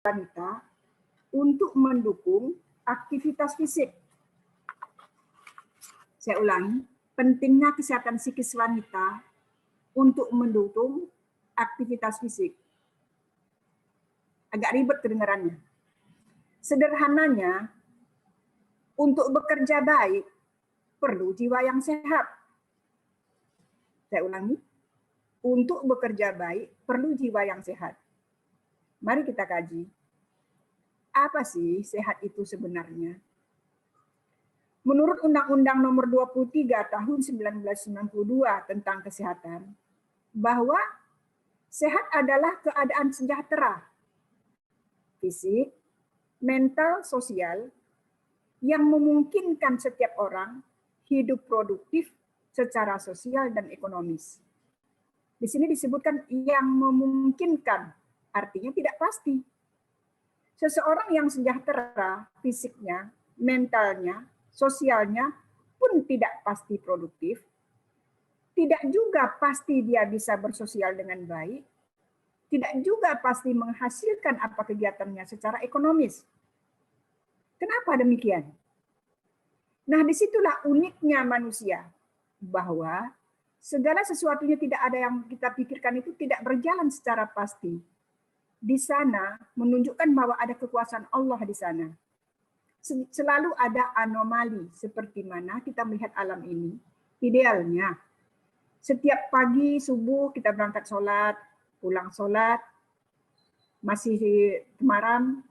wanita untuk mendukung aktivitas fisik. Saya ulangi, pentingnya kesehatan psikis wanita untuk mendukung aktivitas fisik. Agak ribet kedengarannya. Sederhananya, untuk bekerja baik perlu jiwa yang sehat. Saya ulangi, untuk bekerja baik perlu jiwa yang sehat. Mari kita kaji. Apa sih sehat itu sebenarnya? Menurut Undang-Undang Nomor 23 Tahun 1992 tentang kesehatan, bahwa sehat adalah keadaan sejahtera, fisik, mental, sosial, yang memungkinkan setiap orang hidup produktif secara sosial dan ekonomis. Di sini disebutkan yang memungkinkan, artinya tidak pasti. Seseorang yang sejahtera fisiknya, mentalnya, sosialnya pun tidak pasti produktif, tidak juga pasti dia bisa bersosial dengan baik, tidak juga pasti menghasilkan apa kegiatannya secara ekonomis. Kenapa demikian? Nah, disitulah uniknya manusia, bahwa segala sesuatunya tidak ada yang kita pikirkan itu tidak berjalan secara pasti. Di sana menunjukkan bahwa ada kekuasaan Allah di sana. Selalu ada anomali seperti mana kita melihat alam ini. Idealnya, setiap pagi subuh kita berangkat sholat, pulang sholat, masih malam,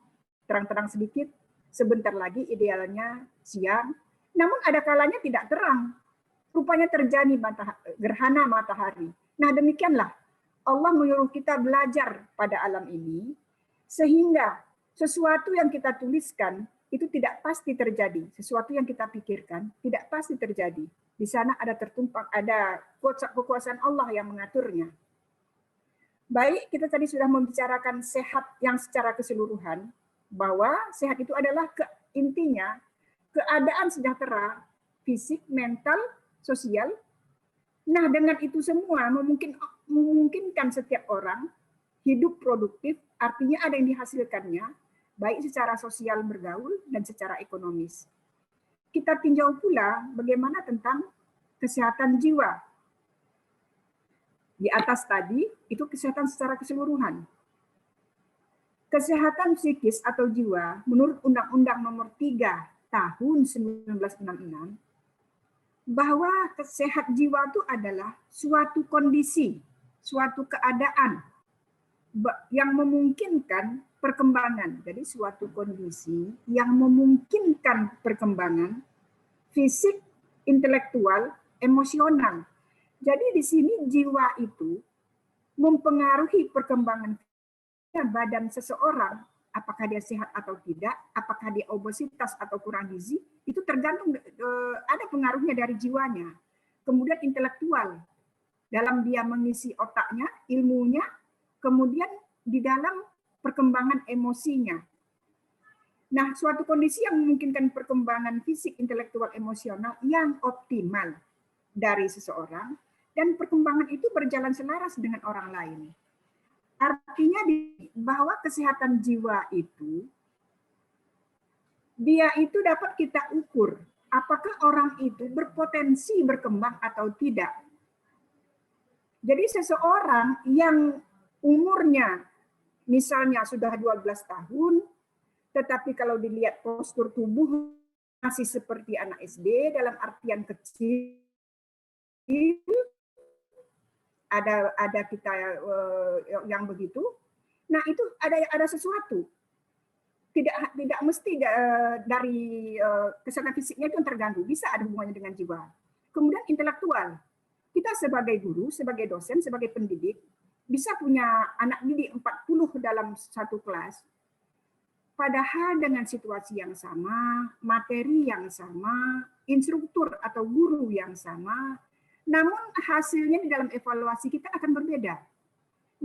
terang-terang sedikit, sebentar lagi idealnya siang. Namun ada kalanya tidak terang. Rupanya terjadi gerhana matahari. Nah, demikianlah Allah menyuruh kita belajar pada alam ini, sehingga sesuatu yang kita tuliskan itu tidak pasti terjadi. Sesuatu yang kita pikirkan tidak pasti terjadi. Di sana ada tertumpang, ada kekuasaan Allah yang mengaturnya. Baik, kita tadi sudah membicarakan sehat yang secara keseluruhan, bahwa sehat itu adalah intinya keadaan sejahtera, fisik, mental, sosial. Nah, dengan itu semua memungkinkan setiap orang hidup produktif, artinya ada yang dihasilkannya, baik secara sosial bergaul dan secara ekonomis. Kita tinjau pula bagaimana tentang kesehatan jiwa. Di atas tadi, itu kesehatan secara keseluruhan. Kesehatan psikis atau jiwa, menurut Undang-Undang Nomor 3 Tahun 1966, bahwa sehat jiwa itu adalah suatu kondisi, suatu keadaan yang memungkinkan perkembangan. Jadi suatu kondisi yang memungkinkan perkembangan fisik, intelektual, emosional. Jadi di sini jiwa itu mempengaruhi perkembangan badan seseorang, apakah dia sehat atau tidak, apakah dia obesitas atau kurang gizi, itu tergantung ada pengaruhnya dari jiwanya. Kemudian intelektual, dalam dia mengisi otaknya, ilmunya, kemudian di dalam perkembangan emosinya. Nah, suatu kondisi yang memungkinkan perkembangan fisik, intelektual, emosional yang optimal dari seseorang, dan perkembangan itu berjalan selaras dengan orang lain. Artinya bahwa kesehatan jiwa itu, dia itu dapat kita ukur apakah orang itu berpotensi berkembang atau tidak. Jadi seseorang yang umurnya misalnya sudah 12 tahun, tetapi kalau dilihat postur tubuh masih seperti anak SD dalam artian kecil, ada kita yang begitu. Nah, itu ada sesuatu. Tidak mesti dari kesehatan fisiknya itu terganggu, bisa ada hubungannya dengan jiwa. Kemudian intelektual. Kita sebagai guru, sebagai dosen, sebagai pendidik bisa punya anak didik 40 dalam satu kelas. Padahal dengan situasi yang sama, materi yang sama, instruktur atau guru yang sama, namun hasilnya di dalam evaluasi kita akan berbeda.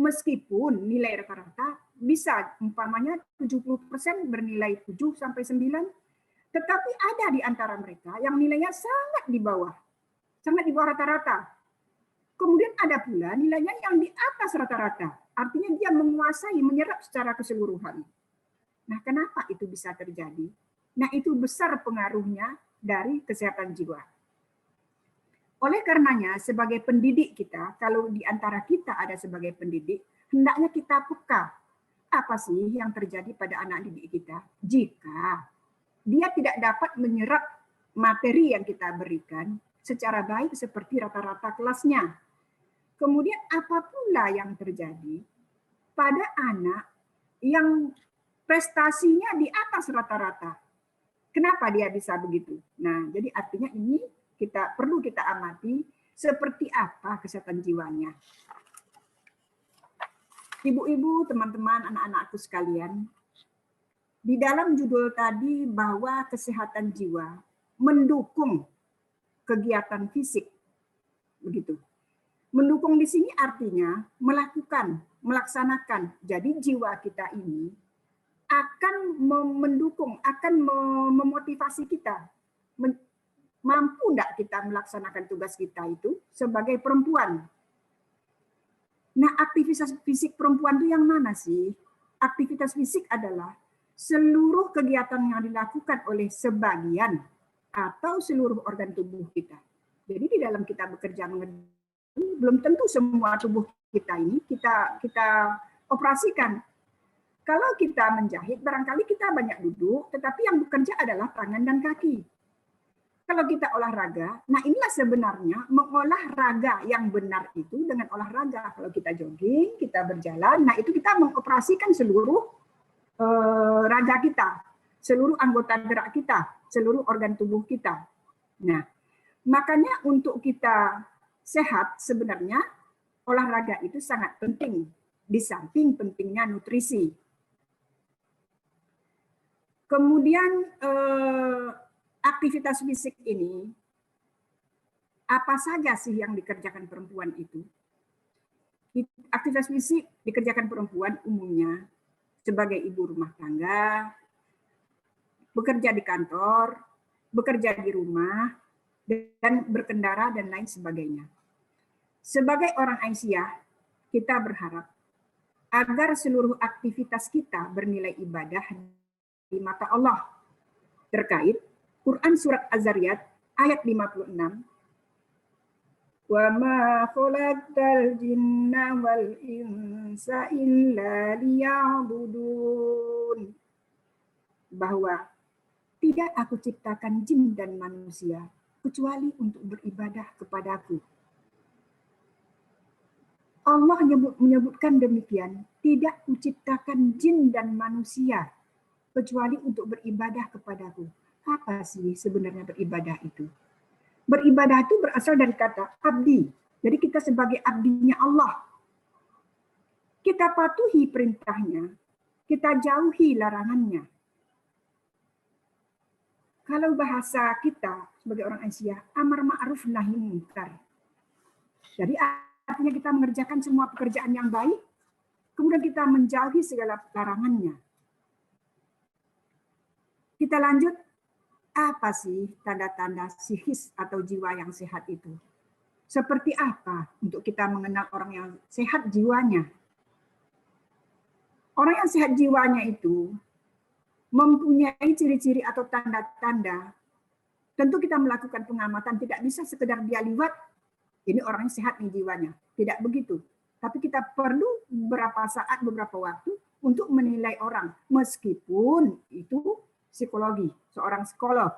Meskipun nilai rata-rata bisa umpamanya 70% bernilai 7 sampai 9, tetapi ada di antara mereka yang nilainya sangat di bawah rata-rata. Kemudian ada pula nilainya yang di atas rata-rata, artinya dia menguasai, menyerap secara keseluruhan. Nah, kenapa itu bisa terjadi? Nah, itu besar pengaruhnya dari kesehatan jiwa. Oleh karenanya, sebagai pendidik kita, kalau di antara kita ada sebagai pendidik, hendaknya kita peka. Apa sih yang terjadi pada anak didik kita? Jika dia tidak dapat menyerap materi yang kita berikan secara baik seperti rata-rata kelasnya. Kemudian apa pula yang terjadi pada anak yang prestasinya di atas rata-rata? Kenapa dia bisa begitu? Nah, jadi artinya ini perlu kita amati seperti apa kesehatan jiwanya. Ibu-ibu, teman-teman, anak-anakku sekalian, di dalam judul tadi bahwa kesehatan jiwa mendukung kegiatan fisik, begitu. Mendukung di sini artinya melaksanakan. Jadi jiwa kita ini akan mendukung, akan memotivasi kita. Mampu enggak kita melaksanakan tugas kita itu sebagai perempuan? Nah, aktivitas fisik perempuan itu yang mana sih? Aktivitas fisik adalah seluruh kegiatan yang dilakukan oleh sebagian atau seluruh organ tubuh kita. Jadi di dalam kita bekerja belum tentu semua tubuh kita ini kita operasikan. Kalau kita menjahit, barangkali kita banyak duduk, tetapi yang bekerja adalah tangan dan kaki. Kalau kita olahraga, nah inilah sebenarnya mengolah raga yang benar itu dengan olahraga. Kalau kita jogging, kita berjalan, nah itu kita mengoperasikan seluruh raga kita, seluruh anggota gerak kita, seluruh organ tubuh kita. Nah, makanya untuk kita sehat sebenarnya olahraga itu sangat penting, di samping pentingnya nutrisi. Kemudian aktivitas fisik ini, apa saja sih yang dikerjakan perempuan itu? Aktivitas fisik dikerjakan perempuan umumnya sebagai ibu rumah tangga, bekerja di kantor, bekerja di rumah, dan berkendara, dan lain sebagainya. Sebagai orang Aisyah, kita berharap agar seluruh aktivitas kita bernilai ibadah di mata Allah. Terkait Quran Surat Az-Zariyat ayat 56, wa ma khalaqtal jinna wal insa illa liya'budun, bahwa tidak aku ciptakan jin dan manusia kecuali untuk beribadah kepadaku. Allah menyebutkan demikian, tidak kuciptakan jin dan manusia kecuali untuk beribadah kepadaku. Apa sih sebenarnya beribadah itu? Beribadah itu berasal dari kata abdi. Jadi kita sebagai abdinya Allah. Kita patuhi perintahnya, kita jauhi larangannya. Kalau bahasa kita sebagai orang Asia, amar ma'ruf nahi munkar. Jadi artinya kita mengerjakan semua pekerjaan yang baik, kemudian kita menjauhi segala larangannya. Kita lanjut, apa sih tanda-tanda psikis atau jiwa yang sehat itu? Seperti apa untuk kita mengenal orang yang sehat jiwanya? Orang yang sehat jiwanya itu mempunyai ciri-ciri atau tanda-tanda. Tentu kita melakukan pengamatan, tidak bisa sekedar dia liwat, ini orangnya sehat nih jiwanya. Tidak begitu. Tapi kita perlu beberapa saat, beberapa waktu untuk menilai orang. Meskipun itu psikologi, seorang psikolog.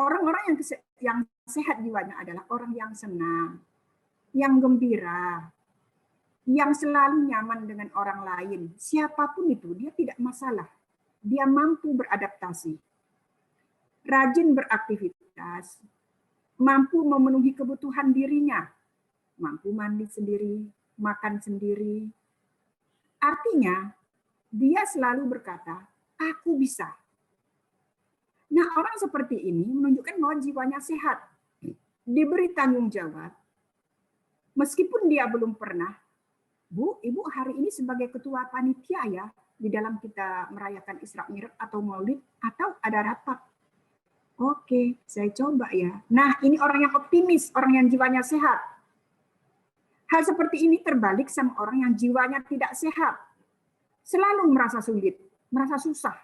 Orang-orang yang sehat jiwanya adalah orang yang senang, yang gembira, yang selalu nyaman dengan orang lain. Siapapun itu, dia tidak masalah. Dia mampu beradaptasi, rajin beraktivitas, mampu memenuhi kebutuhan dirinya, mampu mandi sendiri, makan sendiri. Artinya, dia selalu berkata, aku bisa. Nah, orang seperti ini menunjukkan bahwa jiwanya sehat, diberi tanggung jawab, meskipun dia belum pernah, Bu, Ibu hari ini sebagai ketua panitia ya, di dalam kita merayakan Isra Mi'raj atau Maulid, atau ada rapat. Oke, saya coba ya. Nah, ini orang yang optimis, orang yang jiwanya sehat. Hal seperti ini terbalik sama orang yang jiwanya tidak sehat. Selalu merasa sulit. merasa susah,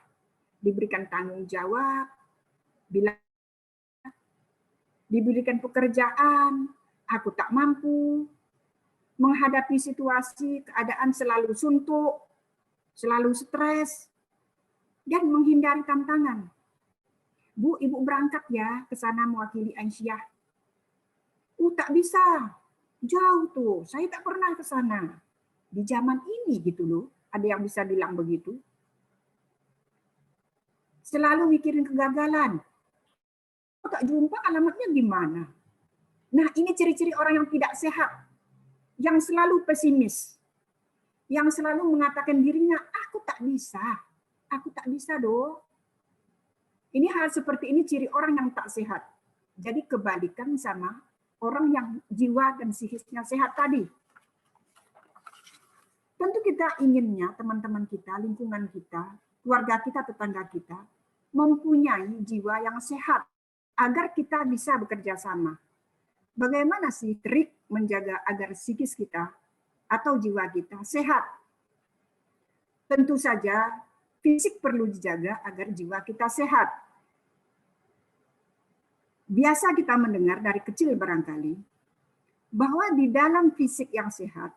diberikan tanggung jawab, bila diberikan pekerjaan, aku tak mampu, menghadapi situasi, keadaan selalu suntuk, selalu stres, dan menghindari tantangan. Bu, ibu berangkat ya ke sana mewakili Aisyah. Tak bisa, jauh tuh, saya tak pernah ke sana. Di zaman ini gitu loh, ada yang bisa bilang begitu. Selalu mikirin kegagalan. Tak jumpa alamatnya gimana? Nah, ini ciri-ciri orang yang tidak sehat, yang selalu pesimis, yang selalu mengatakan dirinya, aku tak bisa doh. Ini hal seperti ini ciri orang yang tak sehat. Jadi kebalikan sama orang yang jiwa dan psikisnya sehat tadi. Tentu kita inginnya teman-teman kita, lingkungan kita, keluarga kita, tetangga kita, mempunyai jiwa yang sehat agar kita bisa bekerja sama. Bagaimana sih trik menjaga agar psikis kita atau jiwa kita sehat? Tentu saja fisik perlu dijaga agar jiwa kita sehat. Biasa kita mendengar dari kecil barangkali bahwa di dalam fisik yang sehat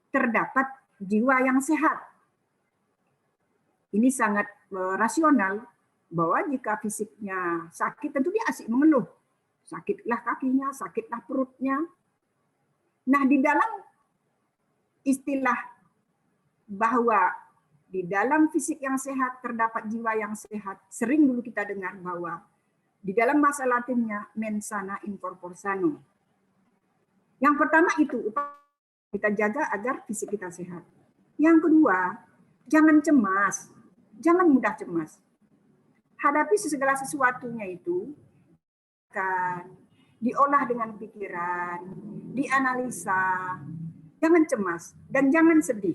terdapat jiwa yang sehat. Ini sangat rasional bahwa jika fisiknya sakit tentu dia asik mengeluh. Sakitlah kakinya, sakitlah perutnya. Nah, di dalam istilah bahwa di dalam fisik yang sehat terdapat jiwa yang sehat, sering dulu kita dengar bahwa di dalam bahasa Latinnya mens sana in corpore sano. Yang pertama itu kita jaga agar fisik kita sehat. Yang kedua, jangan cemas, jangan mudah cemas. Hadapi segala sesuatunya itu kan diolah dengan pikiran, dianalisa, jangan cemas dan jangan sedih.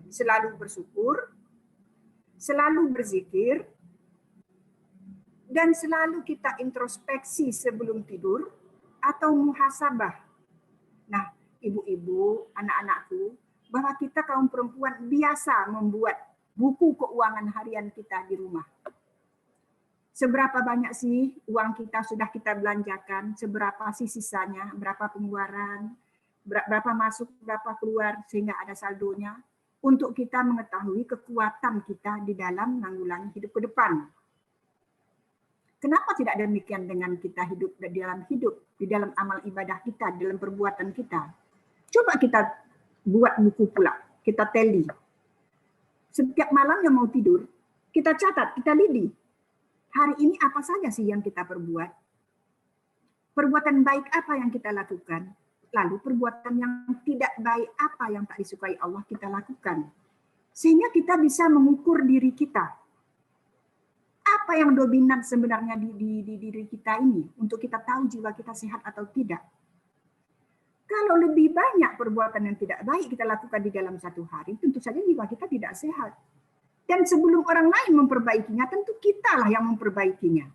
Selalu bersyukur, selalu berzikir, dan selalu kita introspeksi sebelum tidur atau muhasabah. Nah, ibu-ibu, anak-anakku, bahwa kita kaum perempuan biasa membuat buku keuangan harian kita di rumah. Seberapa banyak sih uang kita sudah kita belanjakan, seberapa sih sisanya, berapa pengeluaran, berapa masuk, berapa keluar, sehingga ada saldonya, untuk kita mengetahui kekuatan kita di dalam menanggulangi hidup ke depan. Kenapa tidak demikian dengan kita hidup, di dalam amal ibadah kita, di dalam perbuatan kita? Coba kita buat buku pula, kita tally. Setiap malam yang mau tidur, kita catat, kita lidi. Hari ini apa saja sih yang kita perbuat? Perbuatan baik apa yang kita lakukan? Lalu perbuatan yang tidak baik apa yang tak disukai Allah kita lakukan? Sehingga kita bisa mengukur diri kita. Apa yang dominan sebenarnya di diri kita ini untuk kita tahu jiwa kita sehat atau tidak. Kalau lebih banyak perbuatan yang tidak baik kita lakukan di dalam satu hari, tentu saja jiwa kita tidak sehat. Dan sebelum orang lain memperbaikinya, tentu kitalah yang memperbaikinya.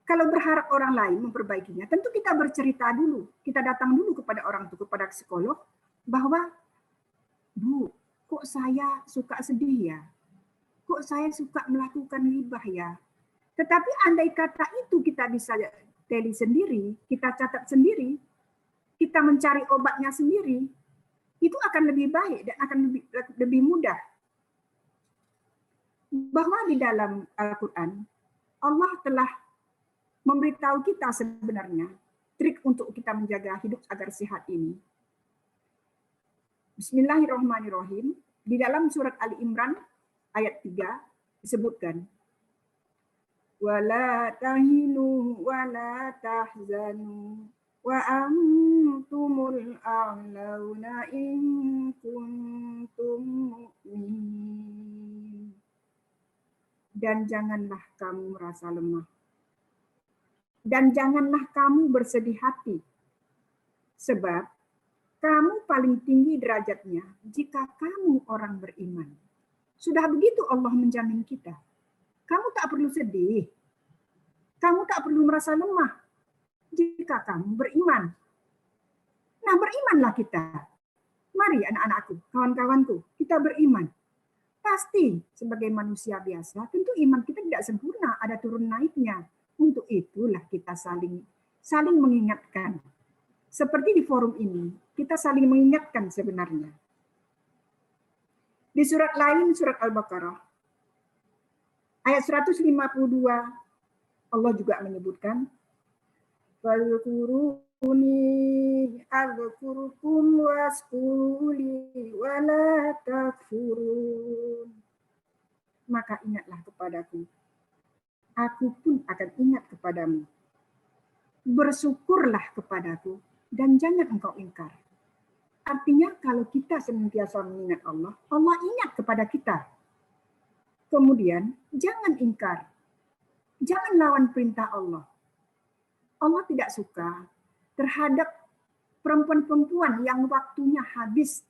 Kalau berharap orang lain memperbaikinya, tentu kita bercerita dulu. Kita datang dulu kepada orang tua, kepada psikolog, bahwa, Bu, kok saya suka sedih ya? Kok saya suka melakukan ghibah ya? Tetapi andai kata itu kita bisa teli sendiri, kita catat sendiri, kita mencari obatnya sendiri, itu akan lebih baik dan akan lebih mudah. Bahwa di dalam Al-Quran, Allah telah memberitahu kita sebenarnya trik untuk kita menjaga hidup agar sehat ini. Bismillahirrahmanirrahim. Di dalam surat Ali Imran ayat 3 disebutkan, wala tahinu wala tahzanu wa antumul a'launa in kuntum mu'minin. Dan janganlah kamu merasa lemah. Dan janganlah kamu bersedih hati. Sebab kamu paling tinggi derajatnya jika kamu orang beriman. Sudah begitu Allah menjamin kita. Kamu tak perlu sedih. Kamu tak perlu merasa lemah jika kamu beriman. Nah, berimanlah kita. Mari anak-anakku, kawan-kawanku, kita beriman. Pasti sebagai manusia biasa, tentu iman kita tidak sempurna, ada turun naiknya. Untuk itulah kita saling mengingatkan. Seperti di forum ini, kita saling mengingatkan sebenarnya. Di surat lain, surat Al-Baqarah, ayat 152, Allah juga menyebutkan, "Fadhkuruni adzkurukum washkuruli wala takfurun." Maka ingatlah kepadaku, aku pun akan ingat kepadamu. Bersyukurlah kepadaku, dan jangan engkau ingkar. Artinya kalau kita senantiasa mengingat Allah, Allah ingat kepada kita. Kemudian jangan ingkar, jangan lawan perintah Allah. Allah tidak suka terhadap perempuan-perempuan yang waktunya habis,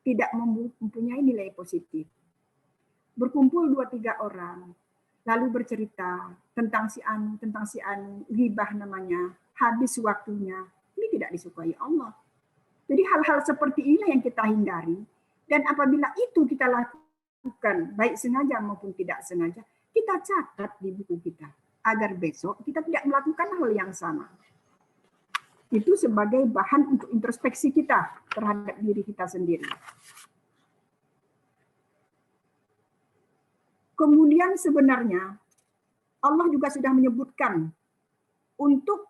tidak mempunyai nilai positif. Berkumpul 2-3 orang, lalu bercerita tentang si anu, ghibah namanya, habis waktunya. Ini tidak disukai Allah. Jadi hal-hal seperti ini yang kita hindari, dan apabila itu kita lakukan, baik sengaja maupun tidak sengaja, kita catat di buku kita, agar besok kita tidak melakukan hal yang sama. Itu sebagai bahan untuk introspeksi kita terhadap diri kita sendiri. Kemudian sebenarnya Allah juga sudah menyebutkan untuk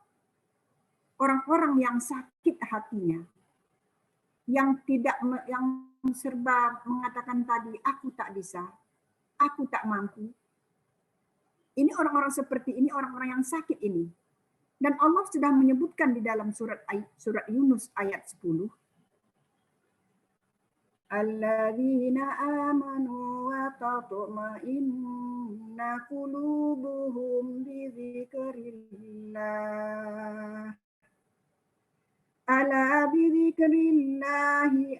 orang-orang yang sakit hatinya, yang serba mengatakan tadi, aku tak bisa, aku tak mampu. Ini orang-orang seperti ini, orang-orang yang sakit ini. Dan Allah sudah menyebutkan di dalam surat Yunus ayat 10. Alladzina amanu wa tatma'inna qulubuhum bi dzikrillah. Ala bidzikrillahi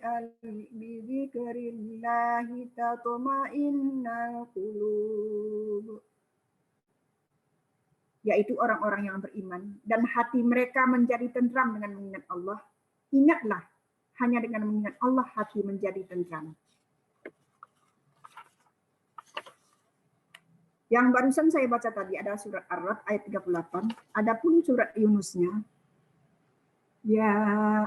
tatma'innul qulub. Yaitu orang-orang yang beriman dan hati mereka menjadi tentram dengan mengingat Allah. Ingatlah, hanya dengan mengingat Allah hati menjadi tentram. Yang barusan saya baca tadi adalah surat Ar-Ra'd ayat 38. Adapun surat Yunusnya, ya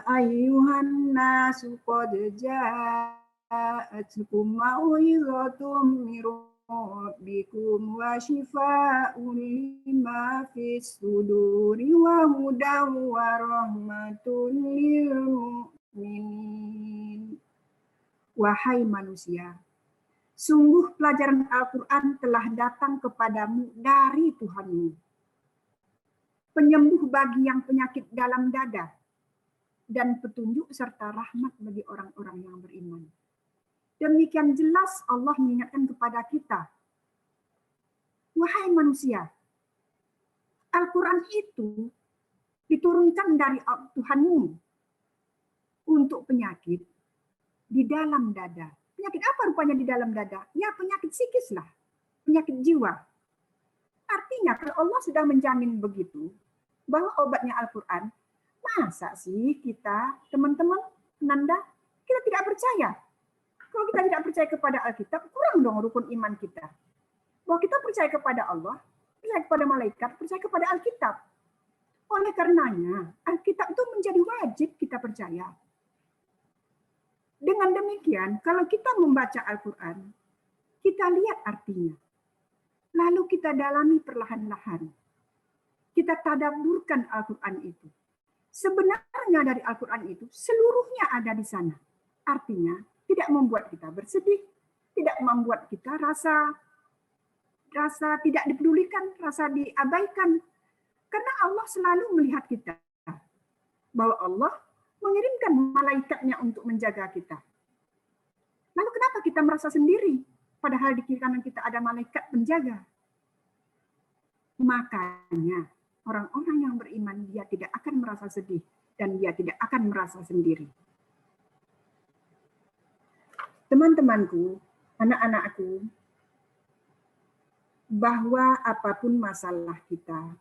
ayyuhan nasu qad ja'atkum mau'izatum mir rabbikum wa shifaa'un lima fis suduri wa hudan wa rahmatun lil mu'minin. Wahai manusia, sungguh pelajaran Al-Quran telah datang kepadamu dari Tuhanmu, penyembuh bagi yang penyakit dalam dada, dan petunjuk serta rahmat bagi orang-orang yang beriman. Demikian jelas Allah mengingatkan kepada kita, wahai manusia, Al-Quran itu diturunkan dari Tuhanmu untuk penyakit di dalam dada. Penyakit apa rupanya di dalam dada? Ya penyakit psikis lah, penyakit jiwa. Artinya kalau Allah sudah menjamin begitu, bahwa obatnya Al-Quran, masa sih kita, teman-teman, Nanda, kita tidak percaya? Kalau kita tidak percaya kepada Alkitab, kurang dong rukun iman kita. Bahwa kita percaya kepada Allah, percaya kepada malaikat, percaya kepada Alkitab. Oleh karenanya, Alkitab itu menjadi wajib kita percaya. Dengan demikian, kalau kita membaca Al-Quran, kita lihat artinya. Lalu kita dalami perlahan-lahan. Kita tadabburkan Al-Quran itu. Sebenarnya dari Al-Quran itu, seluruhnya ada di sana. Artinya, tidak membuat kita bersedih, tidak membuat kita rasa tidak dipedulikan, rasa diabaikan. Karena Allah selalu melihat kita. Bahwa Allah mengirimkan malaikatnya untuk menjaga kita. Lalu kenapa kita merasa sendiri? Padahal di kiri kanan kita ada malaikat penjaga. Makanya orang-orang yang beriman, dia tidak akan merasa sedih. Dan dia tidak akan merasa sendiri. Teman-temanku, anak-anakku, bahwa apapun masalah kita,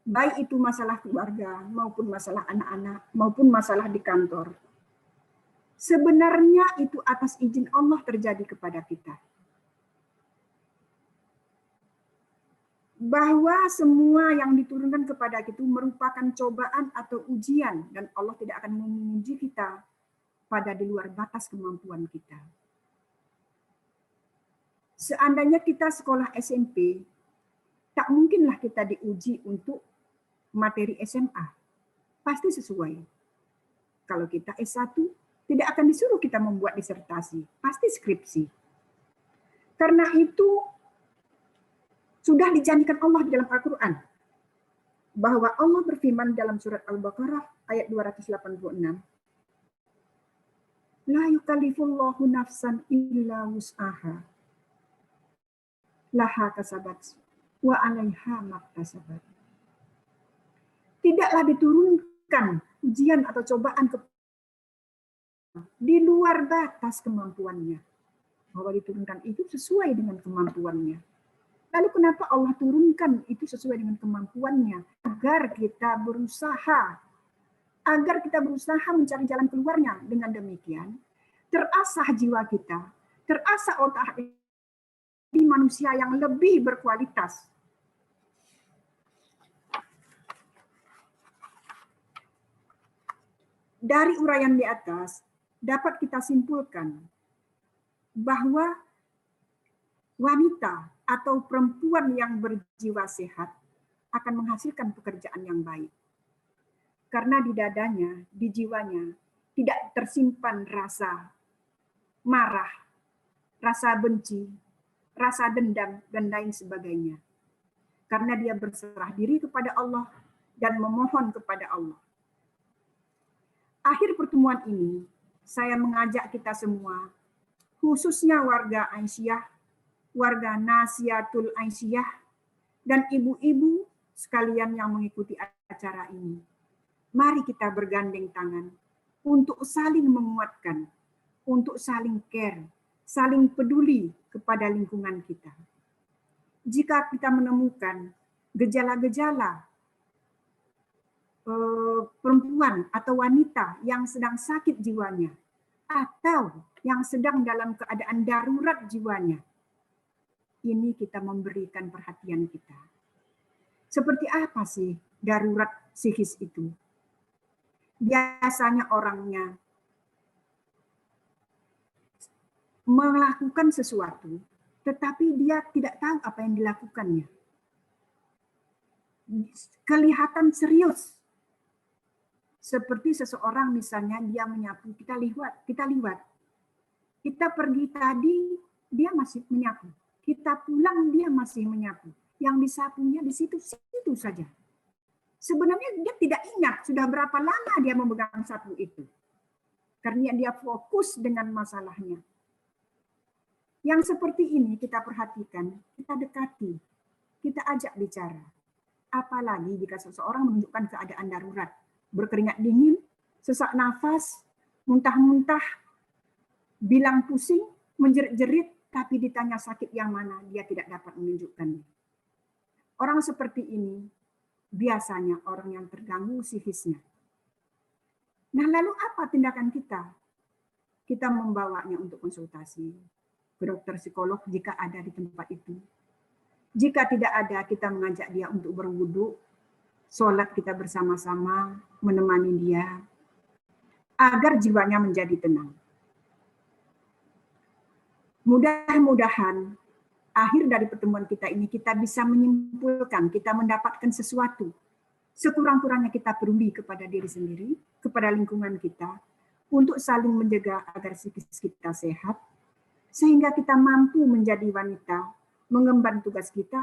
baik itu masalah keluarga, maupun masalah anak-anak, maupun masalah di kantor, Sebenarnya itu atas izin Allah terjadi kepada kita. Bahwa semua yang diturunkan kepada kita merupakan cobaan atau ujian, dan Allah tidak akan menguji kita pada di luar batas kemampuan kita. Seandainya kita sekolah SMP, tak mungkinlah kita diuji untuk materi SMA. Pasti sesuai. Kalau kita S1, tidak akan disuruh kita membuat disertasi, pasti skripsi. Karena itu sudah dijanjikan Allah di dalam Al-Quran, bahwa Allah berfirman dalam surat Al-Baqarah ayat 286, La yukallifullahu nafsan illa wus'aha, laha kasabat, wa alaiha maktasabat. Tidaklah diturunkan ujian atau cobaan di luar batas kemampuannya. Bahwa diturunkan itu sesuai dengan kemampuannya. Lalu kenapa Allah turunkan itu sesuai dengan kemampuannya? Agar kita berusaha mencari jalan keluarnya. Dengan demikian, terasah jiwa kita, terasah otak di manusia yang lebih berkualitas. Dari uraian di atas, dapat kita simpulkan bahwa wanita atau perempuan yang berjiwa sehat akan menghasilkan pekerjaan yang baik. Karena di dadanya, di jiwanya, tidak tersimpan rasa marah, rasa benci, rasa dendam, dan lain sebagainya. Karena dia berserah diri kepada Allah dan memohon kepada Allah. Akhir pertemuan ini, saya mengajak kita semua, khususnya warga Aisyah, warga Nasiatul Aisyah, dan ibu-ibu sekalian yang mengikuti acara ini. Mari kita bergandeng tangan untuk saling menguatkan, untuk saling care, saling peduli kepada lingkungan kita. Jika kita menemukan gejala-gejala perempuan atau wanita yang sedang sakit jiwanya, atau yang sedang dalam keadaan darurat jiwanya, ini kita memberikan perhatian kita. Seperti apa sih darurat psikis itu? Biasanya orangnya melakukan sesuatu, tetapi dia tidak tahu apa yang dilakukannya. Kelihatan serius. Seperti seseorang misalnya dia menyapu, kita lihat. Kita pergi tadi, dia masih menyapu. Kita pulang, dia masih menyapu. Yang disapunya di situ saja. Sebenarnya dia tidak ingat sudah berapa lama dia memegang sapu itu. Karena dia fokus dengan masalahnya. Yang seperti ini kita perhatikan, kita dekati, kita ajak bicara. Apalagi jika seseorang menunjukkan keadaan darurat, berkeringat dingin, sesak nafas, muntah-muntah, bilang pusing, menjerit-jerit, tapi ditanya sakit yang mana, dia tidak dapat menunjukkannya. Orang seperti ini biasanya orang yang terganggu psikisnya. Nah, lalu apa tindakan kita? Kita membawanya untuk konsultasi ke dokter psikolog jika ada di tempat itu. Jika tidak ada, kita mengajak dia untuk berwudu, sholat kita bersama-sama, menemani dia, agar jiwanya menjadi tenang. Mudah-mudahan akhir dari pertemuan kita ini kita bisa menyimpulkan, kita mendapatkan sesuatu. Sekurang-kurangnya kita peduli kepada diri sendiri, kepada lingkungan kita, untuk saling menjaga agar psikis kita sehat, sehingga kita mampu menjadi wanita, mengemban tugas kita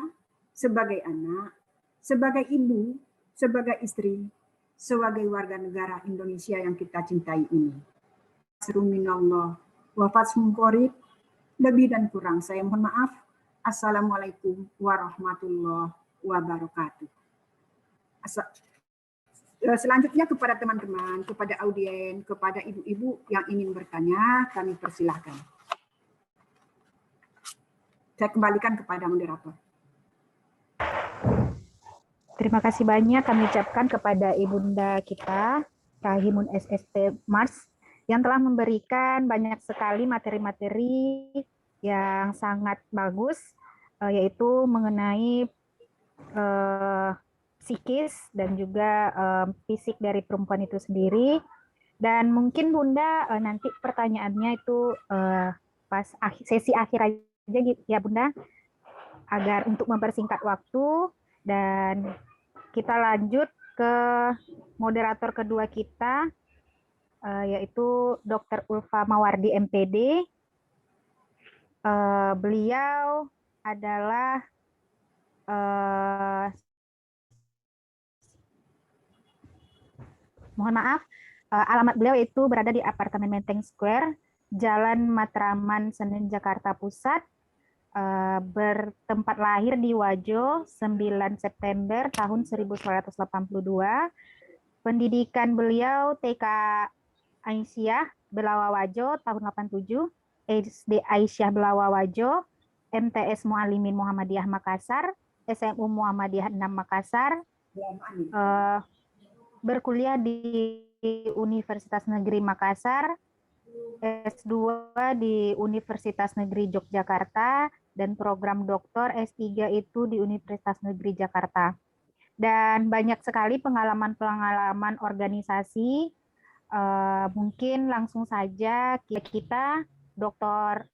sebagai anak, sebagai ibu, sebagai istri, sebagai warga negara Indonesia yang kita cintai ini. Minallah wa fathun qarib. Lebih dan kurang saya mohon maaf. Assalamualaikum warahmatullahi wabarakatuh. Selanjutnya kepada teman-teman, kepada audien, kepada ibu-ibu yang ingin bertanya, kami persilahkan. Saya kembalikan kepada moderator. Terima kasih banyak kami ucapkan kepada Ibunda kita, Rahimun SST Mars, yang telah memberikan banyak sekali materi-materi yang sangat bagus, yaitu mengenai psikis dan juga fisik dari perempuan itu sendiri. Dan mungkin Bunda nanti pertanyaannya itu pas sesi akhir aja ya Bunda, agar untuk mempersingkat waktu, dan kita lanjut ke moderator kedua kita, yaitu Dr. Ulfa Mawardi MPD. Beliau adalah mohon maaf, alamat beliau itu berada di apartemen Menteng Square, Jalan Matraman, Senen, Jakarta Pusat, bertempat lahir di Wajo, 9 September tahun 1982. Pendidikan beliau TK Aisyah Belawa Wajo tahun 87, SD Aisyah Belawa Wajo, MTS Muallimin Muhammadiyah Makassar, SMU Muhammadiyah 6 Makassar, berkuliah di Universitas Negeri Makassar, S2 di Universitas Negeri Yogyakarta, dan program doktor S3 itu di Universitas Negeri Jakarta. Dan banyak sekali pengalaman-pengalaman organisasi. Mungkin langsung saja kita Dr.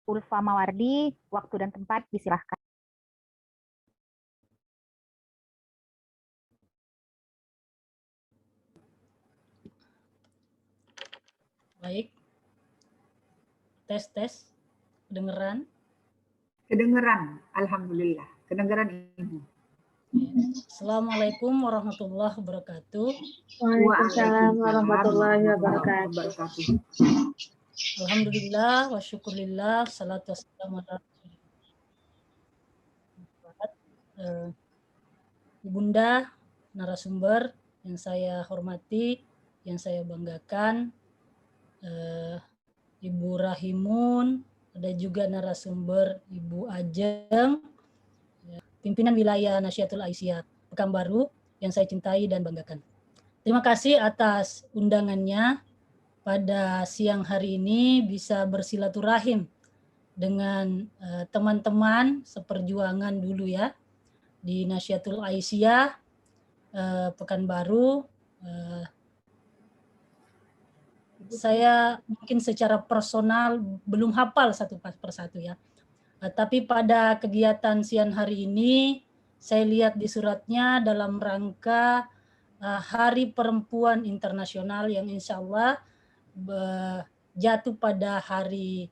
Ulfa Mawardi, waktu dan tempat disilahkan. Baik, tes, kedengeran? Kedengeran, alhamdulillah, kedengeran Ibu. Assalamualaikum warahmatullahi wabarakatuh. Waalaikumsalam warahmatullahi wabarakatuh. Alhamdulillah wa syukurillah, salatu wassalamu ala Ibunda, narasumber yang saya hormati, yang saya banggakan, Ibu Rahimun, ada juga narasumber Ibu Ajeng, pimpinan wilayah Nasyatul Aisyah Pekanbaru yang saya cintai dan banggakan. Terima kasih atas undangannya pada siang hari ini bisa bersilaturahim dengan teman-teman seperjuangan dulu ya di Nasyatul Aisyah Pekanbaru. Saya mungkin secara personal belum hafal satu persatu ya. Tapi pada kegiatan siang hari ini saya lihat di suratnya dalam rangka Hari Perempuan Internasional yang insya Allah jatuh pada hari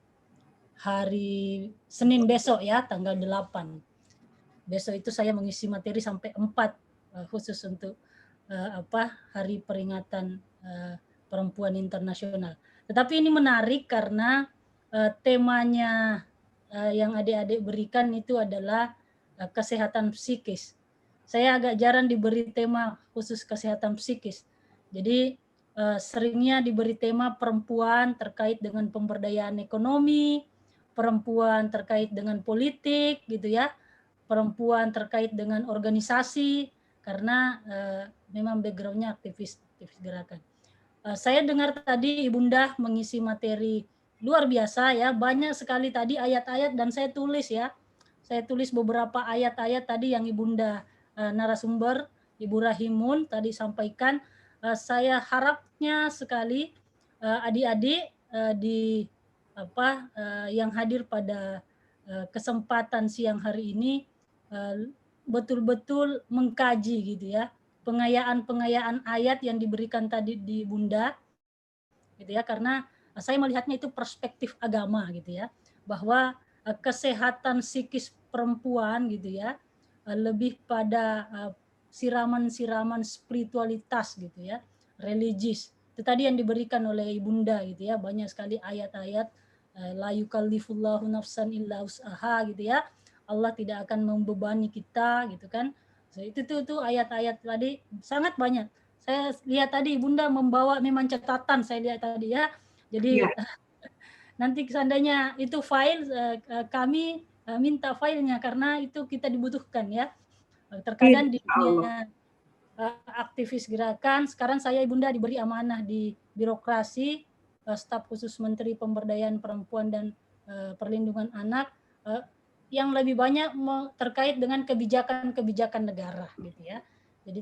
Senin besok ya, tanggal 8. Besok itu saya mengisi materi sampai 4 khusus untuk Hari Peringatan Perempuan Internasional. Tetapi ini menarik karena temanya yang adik-adik berikan itu adalah kesehatan psikis. Saya agak jarang diberi tema khusus kesehatan psikis. Jadi seringnya diberi tema perempuan terkait dengan pemberdayaan ekonomi, perempuan terkait dengan politik gitu ya, perempuan terkait dengan organisasi, karena memang background-nya aktivis gerakan. Saya dengar tadi Ibunda mengisi materi luar biasa ya, banyak sekali tadi ayat-ayat dan saya tulis ya. Saya tulis beberapa ayat-ayat tadi yang Ibunda narasumber Ibu Rahimun tadi sampaikan. Saya harapnya sekali adik-adik di yang hadir pada kesempatan siang hari ini betul-betul mengkaji gitu ya, pengayaan ayat yang diberikan tadi di Bunda gitu ya, karena saya melihatnya itu perspektif agama gitu ya, bahwa kesehatan psikis perempuan gitu ya lebih pada siraman-siraman spiritualitas gitu ya, religius. Itu tadi yang diberikan oleh Ibunda gitu ya, banyak sekali ayat-ayat la yukallifullahu nafsan illa wus'aha gitu ya. Allah tidak akan membebani kita gitu kan. So, itu ayat-ayat tadi sangat banyak. Saya lihat tadi Bunda membawa memang catatan, saya lihat tadi ya. Jadi nanti seandainya itu file kami minta filenya karena itu kita dibutuhkan ya. Terkadang di dunia aktivis gerakan. Sekarang saya Ibunda diberi amanah di birokrasi, staf khusus Menteri Pemberdayaan Perempuan dan Perlindungan Anak, yang lebih banyak terkait dengan kebijakan-kebijakan negara gitu ya. Jadi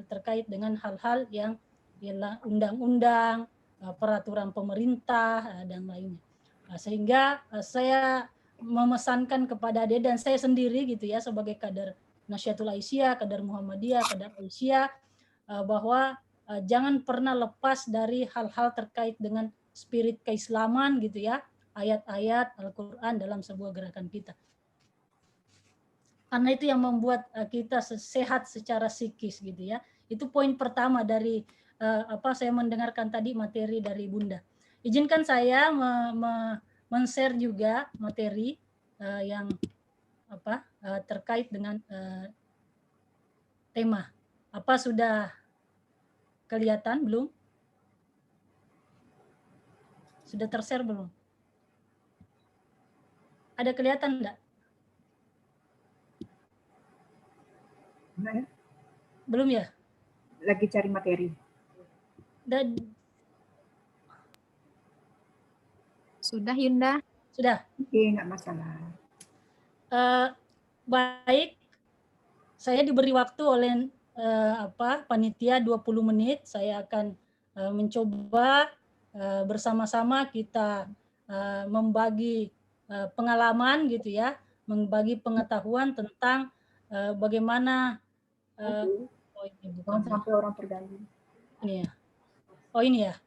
terkait dengan hal-hal yang undang-undang, peraturan pemerintah dan lainnya. Sehingga saya memesankan kepada adik dan saya sendiri gitu ya sebagai kader Nahdlatul Aisyah, kader Muhammadiyah, kader Aisyah, bahwa jangan pernah lepas dari hal-hal terkait dengan spirit keislaman gitu ya, ayat-ayat Al-Quran dalam sebuah gerakan kita. Karena itu yang membuat kita sehat secara psikis gitu ya. Itu poin pertama dari saya mendengarkan tadi materi dari Bunda. Izinkan saya men-share juga materi yang terkait dengan tema. Apa sudah kelihatan belum? Sudah ter-share belum? Ada kelihatan enggak? Belum ya? Lagi cari materi. Dan Sudah Yunda? Sudah. Oke, nggak masalah. Baik, saya diberi waktu oleh panitia 20 menit. Saya akan mencoba bersama-sama kita membagi pengalaman gitu ya, membagi pengetahuan tentang bagaimana Jangan sampai orang terganggu. Ini ya. Oh ini ya.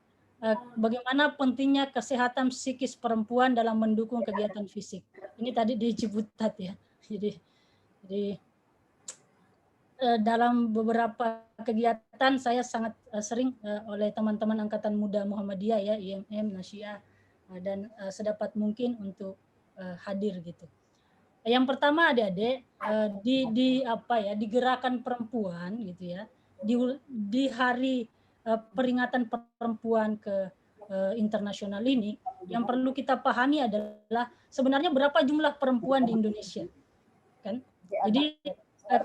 Bagaimana pentingnya kesehatan psikis perempuan dalam mendukung kegiatan fisik. Ini tadi di Ciputat ya. Jadi dalam beberapa kegiatan saya sangat sering oleh teman-teman Angkatan Muda Muhammadiyah ya, IMM, Nasyiah, dan sedapat mungkin untuk hadir gitu. Yang pertama adik-adik di gerakan perempuan gitu ya, di hari peringatan perempuan ke internasional ini, yang perlu kita pahami adalah sebenarnya berapa jumlah perempuan di Indonesia, kan? Jadi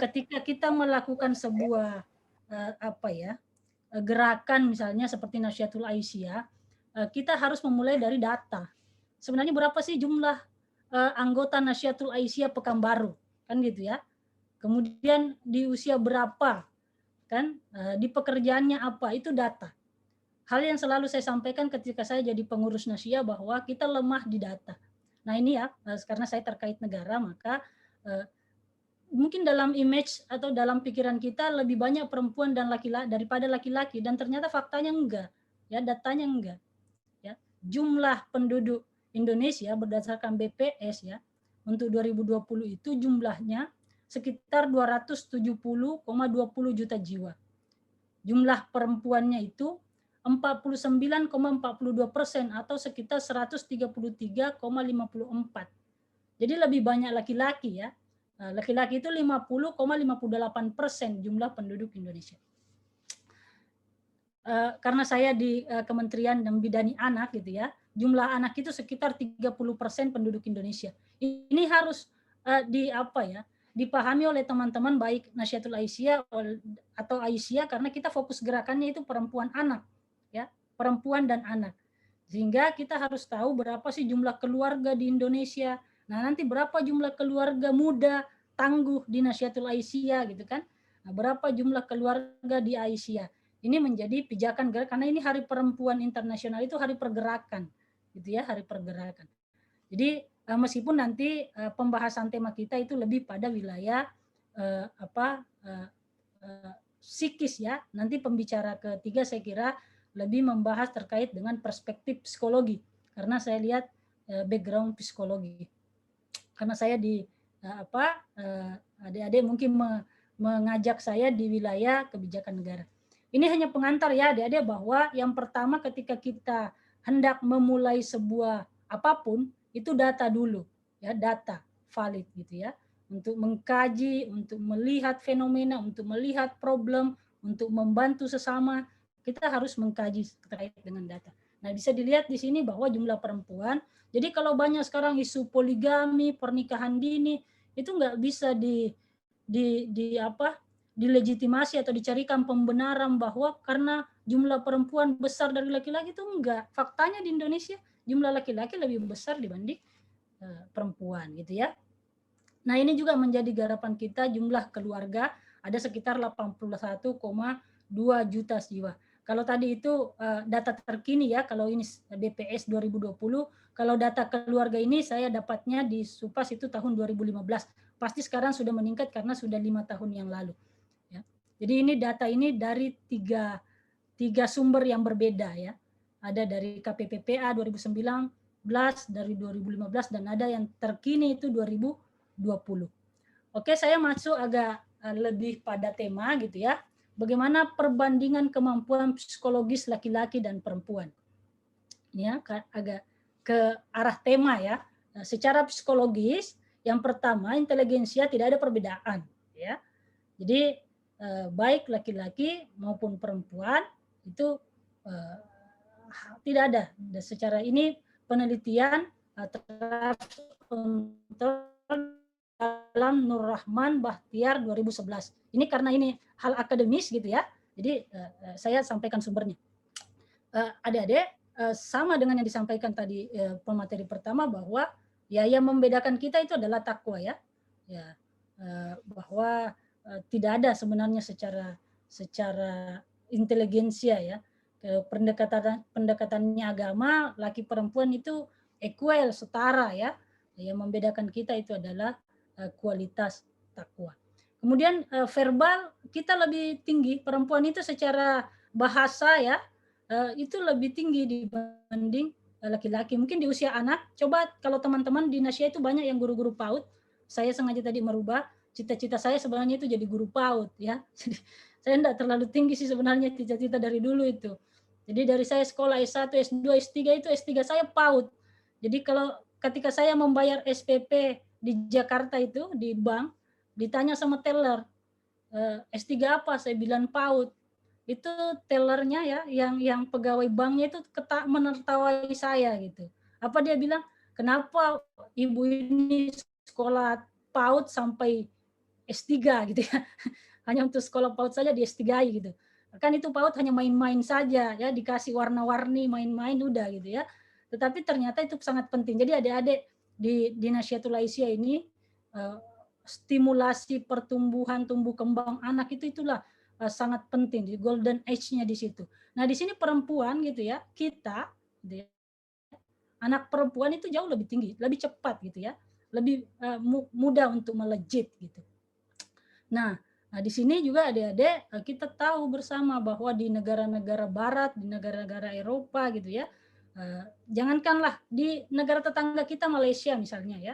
ketika kita melakukan sebuah gerakan misalnya seperti Nahdlatul Aisyah, kita harus memulai dari data. Sebenarnya berapa sih jumlah anggota Nahdlatul Aisyah Pekanbaru, kan gitu ya? Kemudian di usia berapa, kan? Di pekerjaannya apa, itu data. Hal yang selalu saya sampaikan ketika saya jadi pengurus Nasyiah bahwa kita lemah di data. Nah ini ya, karena saya terkait negara, maka mungkin dalam image atau dalam pikiran kita lebih banyak perempuan dan laki-laki daripada laki-laki, dan ternyata faktanya enggak, ya, datanya enggak. Ya, jumlah penduduk Indonesia berdasarkan BPS ya untuk 2020 itu jumlahnya sekitar 270,20 juta jiwa. Jumlah perempuannya itu 49,42% atau sekitar 133,54. Jadi lebih banyak laki-laki ya. Laki-laki itu 50,58% jumlah penduduk Indonesia. Karena saya di Kementerian Membidani Anak gitu ya, jumlah anak itu sekitar 30% penduduk Indonesia. Ini harus dipahami oleh teman-teman baik Nahdlatul Aisyah atau Aisyah, karena kita fokus gerakannya itu perempuan anak ya, perempuan dan anak. Sehingga kita harus tahu berapa sih jumlah keluarga di Indonesia. Nah, nanti berapa jumlah keluarga muda tangguh di Nahdlatul Aisyah gitu kan. Nah, berapa jumlah keluarga di Aisyah. Ini menjadi pijakan gerakan, karena ini Hari Perempuan Internasional itu hari pergerakan gitu ya, hari pergerakan. Jadi meskipun nanti pembahasan tema kita itu lebih pada wilayah psikis ya, nanti pembicara ketiga saya kira lebih membahas terkait dengan perspektif psikologi, karena saya lihat background psikologi, karena saya di adik-adik mungkin mengajak saya di wilayah kebijakan negara. Ini hanya pengantar ya adik-adik, bahwa yang pertama ketika kita hendak memulai sebuah apapun itu data dulu ya, data valid gitu ya, untuk mengkaji, untuk melihat fenomena, untuk melihat problem, untuk membantu sesama, kita harus mengkaji terkait dengan data. Nah, bisa dilihat di sini bahwa jumlah perempuan, jadi kalau banyak sekarang isu dilegitimasi atau dicarikan pembenaran bahwa karena jumlah perempuan besar dari laki-laki, itu enggak. Faktanya di Indonesia jumlah laki-laki lebih besar dibanding perempuan gitu ya. Nah, ini juga menjadi garapan kita, jumlah keluarga ada sekitar 81,2 juta jiwa. Kalau tadi itu data terkini ya, kalau ini BPS 2020, kalau data keluarga ini saya dapatnya di Supas itu tahun 2015. Pasti sekarang sudah meningkat karena sudah 5 tahun yang lalu. Ya. Jadi ini data ini dari tiga sumber yang berbeda ya. Ada dari KPPPA 2019, dari 2015, dan ada yang terkini itu 2020. Oke, saya masuk agak lebih pada tema gitu ya. Bagaimana perbandingan kemampuan psikologis laki-laki dan perempuan. Ya, agak ke arah tema ya. Nah, secara psikologis, yang pertama, inteligensia tidak ada perbedaan ya. Jadi baik laki-laki maupun perempuan itu tidak ada. Secara ini penelitian dalam Nur Rahman Bahtiar 2011. Ini karena ini hal akademis gitu ya. Jadi saya sampaikan sumbernya. Adik-adik, sama dengan yang disampaikan tadi pemateri pertama, bahwa ya yang membedakan kita itu adalah takwa ya. Ya, bahwa tidak ada sebenarnya secara inteligensia ya. Pendekatannya agama, laki perempuan itu equal, setara ya. Yang membedakan kita itu adalah kualitas takwa. Kemudian verbal kita lebih tinggi, perempuan itu secara bahasa ya itu lebih tinggi dibanding laki-laki. Mungkin di usia anak, coba kalau teman-teman di Nasya itu banyak yang guru-guru PAUD. Saya sengaja tadi merubah, cita-cita saya sebenarnya itu jadi guru PAUD ya. Jadi saya enggak terlalu tinggi sih sebenarnya cita-cita dari dulu itu. Jadi dari saya sekolah S1, S2, S3 itu S3 saya PAUD. Jadi kalau ketika saya membayar SPP di Jakarta itu di bank, ditanya sama teller, S3 apa? Saya bilang PAUD. Itu tellernya ya, yang pegawai banknya itu menertawai saya gitu. Apa dia bilang? Kenapa ibu ini sekolah PAUD sampai S3 gitu ya? Hanya untuk sekolah PAUD saja di S3 gitu. Kan itu PAUD hanya main-main saja ya, dikasih warna-warni, main-main udah gitu ya. Tetapi ternyata itu sangat penting. Jadi adik-adik di Nasyatul Aisyah ini stimulasi pertumbuhan tumbuh kembang anak itulah sangat penting, di golden age-nya di situ. Nah, di sini perempuan gitu ya, kita gitu ya, anak perempuan itu jauh lebih tinggi, lebih cepat gitu ya, lebih mudah untuk melejit gitu. Nah, di sini juga adik-adik kita tahu bersama bahwa di negara-negara barat, di negara-negara Eropa gitu ya, jangankanlah di negara tetangga kita Malaysia misalnya ya,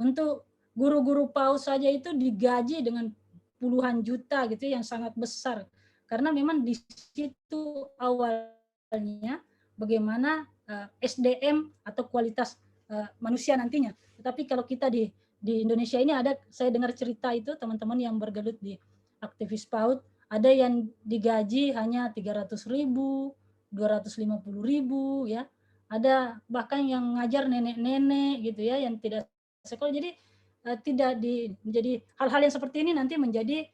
untuk guru-guru PAUD saja itu digaji dengan puluhan juta gitu yang sangat besar. Karena memang di situ awalnya bagaimana SDM atau kualitas manusia nantinya. Tetapi kalau kita di Indonesia ini ada, saya dengar cerita itu teman-teman yang bergelut di aktivis PAUD, ada yang digaji hanya 300.000, 250.000 ya. Ada bahkan yang ngajar nenek-nenek gitu ya yang tidak sekolah. Jadi tidak jadi hal-hal yang seperti ini nanti menjadi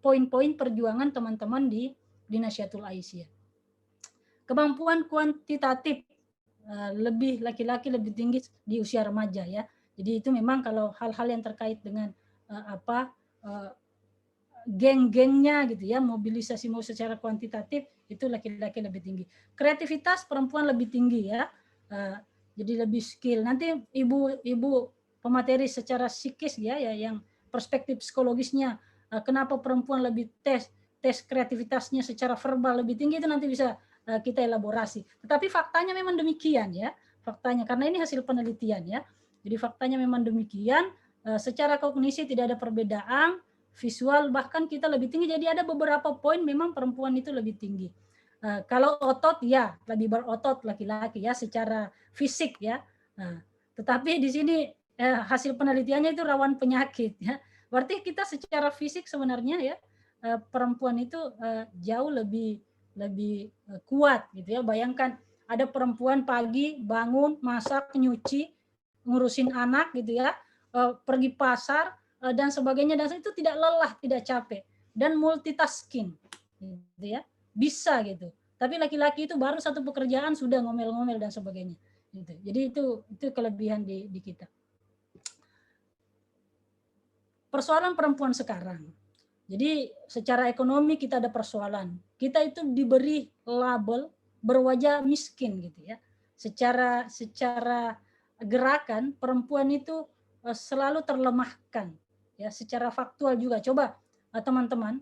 poin-poin perjuangan teman-teman di Nasyatul Aisyah. Kemampuan kuantitatif lebih laki-laki lebih tinggi di usia remaja ya. Jadi itu memang kalau hal-hal yang terkait dengan geng-gengnya gitu ya, mobilisasi mau secara kuantitatif itu laki-laki lebih tinggi. Kreativitas perempuan lebih tinggi ya. Jadi lebih skill. Nanti ibu pemateri secara psikis ya yang perspektif psikologisnya kenapa perempuan lebih tes kreativitasnya secara verbal lebih tinggi, itu nanti bisa kita elaborasi. Tetapi faktanya memang demikian ya. Faktanya karena ini hasil penelitian ya. Jadi faktanya memang demikian, secara kognisi tidak ada perbedaan, visual bahkan kita lebih tinggi. Jadi ada beberapa poin memang perempuan itu lebih tinggi. Kalau otot ya lebih berotot laki-laki ya secara fisik ya. Tetapi di sini hasil penelitiannya itu rawan penyakit ya. Berarti kita secara fisik sebenarnya ya perempuan itu jauh lebih kuat gitu ya. Bayangkan ada perempuan pagi bangun, masak, nyuci, ngurusin anak gitu ya, pergi pasar dan sebagainya, dan itu tidak lelah, tidak capek. dan multitasking, gitu ya, bisa gitu. Tapi laki-laki itu baru satu pekerjaan sudah ngomel-ngomel dan sebagainya. Gitu. Jadi itu kelebihan di kita. Persoalan perempuan sekarang. Jadi secara ekonomi kita ada persoalan. Kita itu diberi label berwajah miskin gitu ya. Secara gerakan perempuan itu selalu terlemahkan ya, secara faktual juga. Coba teman-teman,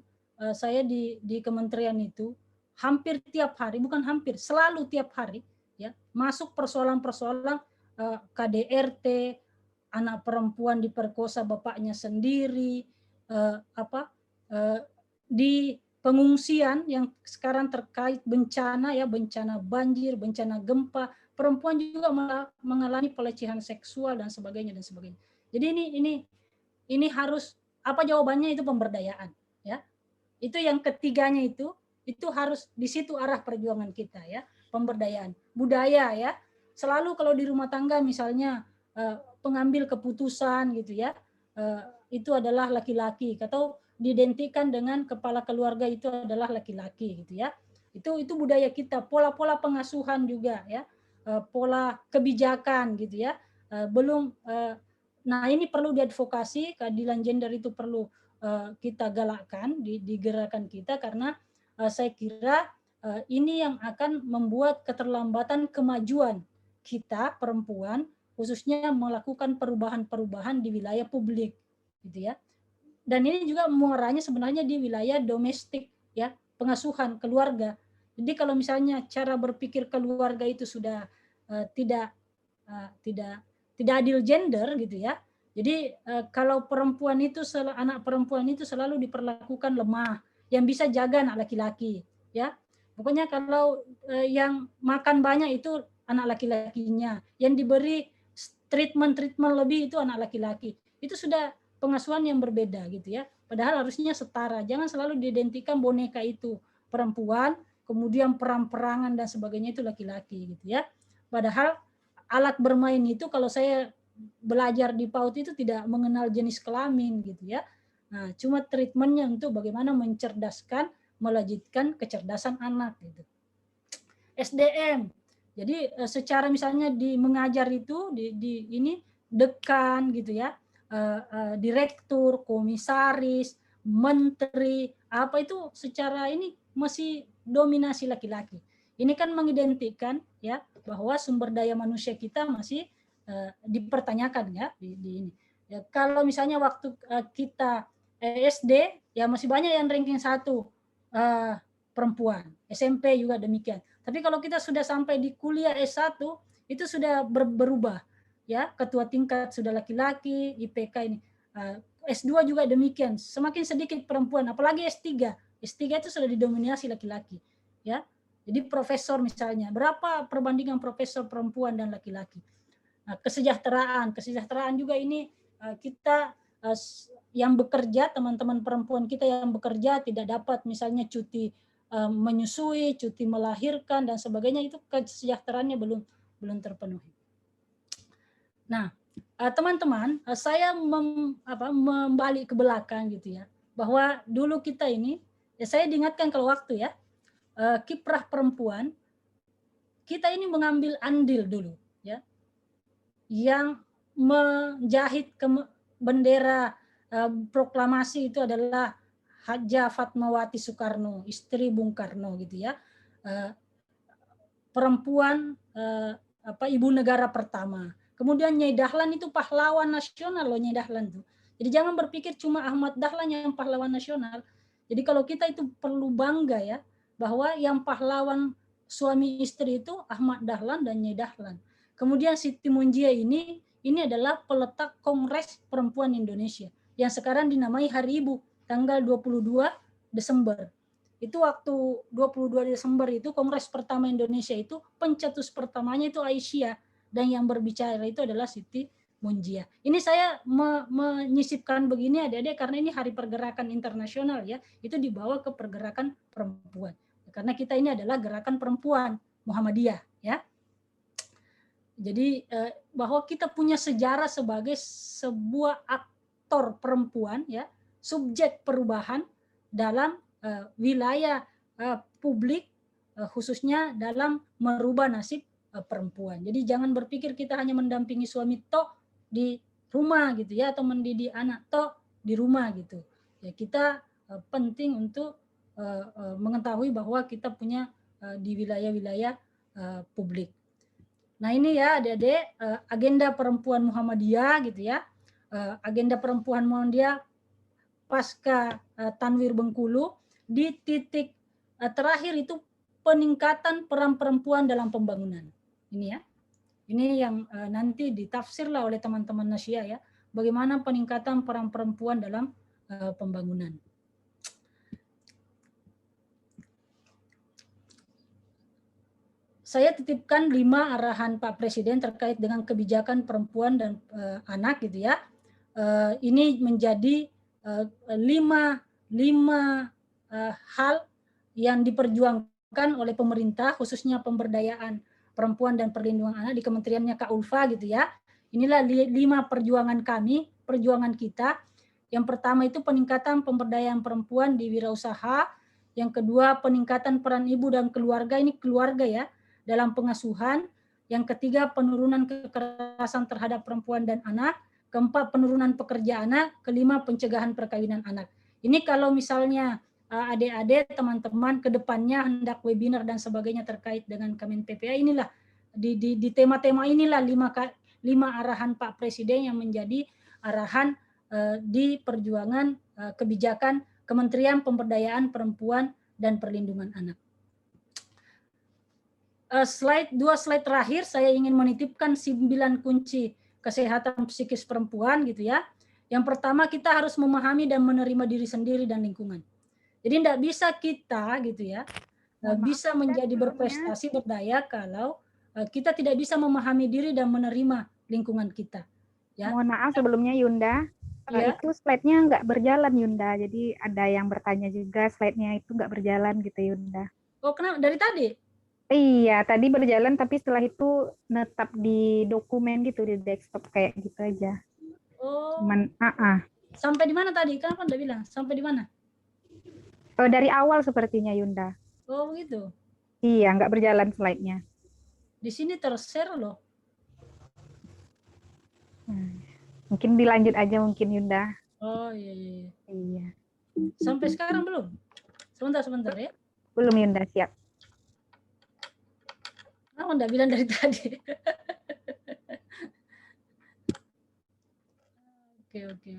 saya di kementerian itu hampir tiap hari, bukan hampir, selalu tiap hari ya, masuk persoalan-persoalan KDRT, anak perempuan diperkosa bapaknya sendiri, di pengungsian yang sekarang terkait bencana ya, bencana banjir, bencana gempa, perempuan juga mengalami pelecehan seksual dan sebagainya dan sebagainya. Jadi ini harus apa jawabannya, itu pemberdayaan ya. Itu yang ketiganya itu harus di situ arah perjuangan kita ya, pemberdayaan. Budaya ya. Selalu kalau di rumah tangga misalnya pengambil keputusan gitu ya, itu adalah laki-laki, atau diidentikan dengan kepala keluarga itu adalah laki-laki gitu ya. Itu budaya kita, pola-pola pengasuhan juga ya, pola kebijakan gitu ya. Nah ini perlu diadvokasi, keadilan gender itu perlu kita galakkan di gerakan kita, karena saya kira ini yang akan membuat keterlambatan kemajuan kita perempuan, khususnya melakukan perubahan-perubahan di wilayah publik gitu ya. Dan ini juga muaranya sebenarnya di wilayah domestik ya, pengasuhan keluarga. Jadi kalau misalnya cara berpikir keluarga itu sudah tidak adil gender gitu ya. Jadi kalau perempuan itu, anak perempuan itu selalu diperlakukan lemah, yang bisa jaga anak laki-laki ya. Pokoknya kalau yang makan banyak itu anak laki-lakinya, yang diberi treatment lebih itu anak laki-laki. Itu sudah pengasuhan yang berbeda gitu ya. Padahal harusnya setara. Jangan selalu diidentikan boneka itu perempuan, kemudian perang-perangan dan sebagainya itu laki-laki gitu ya. Padahal alat bermain itu kalau saya belajar di PAUD itu tidak mengenal jenis kelamin gitu ya. Nah, cuma treatmentnya untuk bagaimana mencerdaskan, melanjutkan kecerdasan anak gitu. SDM. Jadi secara misalnya di mengajar itu di ini dekan gitu ya, direktur, komisaris, menteri, apa itu secara ini masih dominasi laki-laki. Ini kan mengidentikan ya bahwa sumber daya manusia kita masih dipertanyakan ya di ini. Ya, kalau misalnya waktu kita SD ya masih banyak yang ranking 1 perempuan, SMP juga demikian. Tapi kalau kita sudah sampai di kuliah S1 itu sudah berubah ya, ketua tingkat sudah laki-laki, IPK ini. S2 juga demikian, semakin sedikit perempuan, apalagi S3. S3 itu sudah didominasi laki-laki ya. Jadi profesor misalnya, berapa perbandingan profesor perempuan dan laki-laki. Nah, kesejahteraan juga ini kita yang bekerja, teman-teman perempuan kita yang bekerja tidak dapat misalnya cuti menyusui, cuti melahirkan dan sebagainya, itu kesejahteraannya belum terpenuhi. Nah, teman-teman, saya membalik ke belakang gitu ya, bahwa dulu kita ini, ya saya diingatkan kalau waktu ya, kiprah perempuan, kita ini mengambil andil dulu ya, yang menjahit bendera proklamasi itu adalah Haja Fatmawati Soekarno, istri Bung Karno gitu ya, perempuan ibu negara pertama. Kemudian Nyai Dahlan itu pahlawan nasional loh, Nyai Dahlan tuh. Jadi jangan berpikir cuma Ahmad Dahlan yang pahlawan nasional. Jadi kalau kita itu perlu bangga ya, bahwa yang pahlawan suami istri itu Ahmad Dahlan dan Nyai Dahlan. Kemudian Siti Munjiah ini adalah peletak Kongres Perempuan Indonesia yang sekarang dinamai Hari Ibu, tanggal 22 Desember. Itu waktu 22 Desember itu Kongres pertama Indonesia itu pencetus pertamanya itu Aisyah, dan yang berbicara itu adalah Siti Munjiah. Ini saya menyisipkan begini adik-adik karena ini hari pergerakan internasional ya, itu dibawa ke pergerakan perempuan. Karena kita ini adalah gerakan perempuan Muhammadiyah ya. Jadi bahwa kita punya sejarah sebagai sebuah aktor perempuan ya, subjek perubahan dalam wilayah publik, khususnya dalam merubah nasib perempuan. Jadi jangan berpikir kita hanya mendampingi suami tok di rumah gitu ya, atau mendidik anak tok di rumah gitu. Ya kita penting untuk mengetahui bahwa kita punya di wilayah-wilayah publik. Nah ini ya adik-adik, agenda perempuan Muhammadiyah gitu ya, agenda perempuan Muhammadiyah pasca Tanwir Bengkulu di titik terakhir itu peningkatan peran perempuan dalam pembangunan. Ini ya, ini yang nanti ditafsirlah oleh teman-teman Nasyiah ya, bagaimana peningkatan peran perempuan dalam pembangunan. Saya titipkan 5 arahan Pak Presiden terkait dengan kebijakan perempuan dan anak gitu ya. Ini menjadi 5 hal yang diperjuangkan oleh pemerintah, khususnya pemberdayaan perempuan dan perlindungan anak di kementeriannya Kak Ulfa gitu ya. Inilah 5 perjuangan kami, perjuangan kita. Yang pertama itu peningkatan pemberdayaan perempuan di wirausaha. Yang kedua peningkatan peran ibu dan keluarga, ini keluarga ya, dalam pengasuhan. Yang ketiga penurunan kekerasan terhadap perempuan dan anak. Keempat penurunan pekerja anak. Kelima pencegahan perkawinan anak. Ini kalau misalnya adik-adik teman-teman ke depannya hendak webinar dan sebagainya terkait dengan Kemen PPA, inilah di tema-tema inilah 5 arahan Pak Presiden yang menjadi arahan di perjuangan kebijakan Kementerian Pemberdayaan Perempuan dan Perlindungan Anak. Dua slide terakhir saya ingin menitipkan 9 kunci kesehatan psikis perempuan gitu ya. Yang pertama kita harus memahami dan menerima diri sendiri dan lingkungan. Jadi tidak bisa kita gitu ya bisa menjadi berprestasi berdaya kalau kita tidak bisa memahami diri dan menerima lingkungan kita. Ya. Mohon maaf sebelumnya Yunda, Ya. itu slide-nya nggak berjalan Yunda. Jadi ada yang bertanya juga slide-nya itu nggak berjalan gitu Yunda. Oh kenapa? Dari tadi? Iya, tadi berjalan tapi setelah itu netap di dokumen gitu di desktop kayak gitu aja. Oh. Cuman, Sampai di mana tadi? Kenapa Anda bilang? Sampai di mana? Dari awal sepertinya Yunda. Oh begitu. Iya, nggak berjalan slide-nya. Di sini tershare loh. Mungkin dilanjut aja mungkin Yunda. Oh iya. Iya. Sampai sekarang belum? Sebentar ya. Belum Yunda, siap. Kenapa Anda bilang dari tadi? Oke.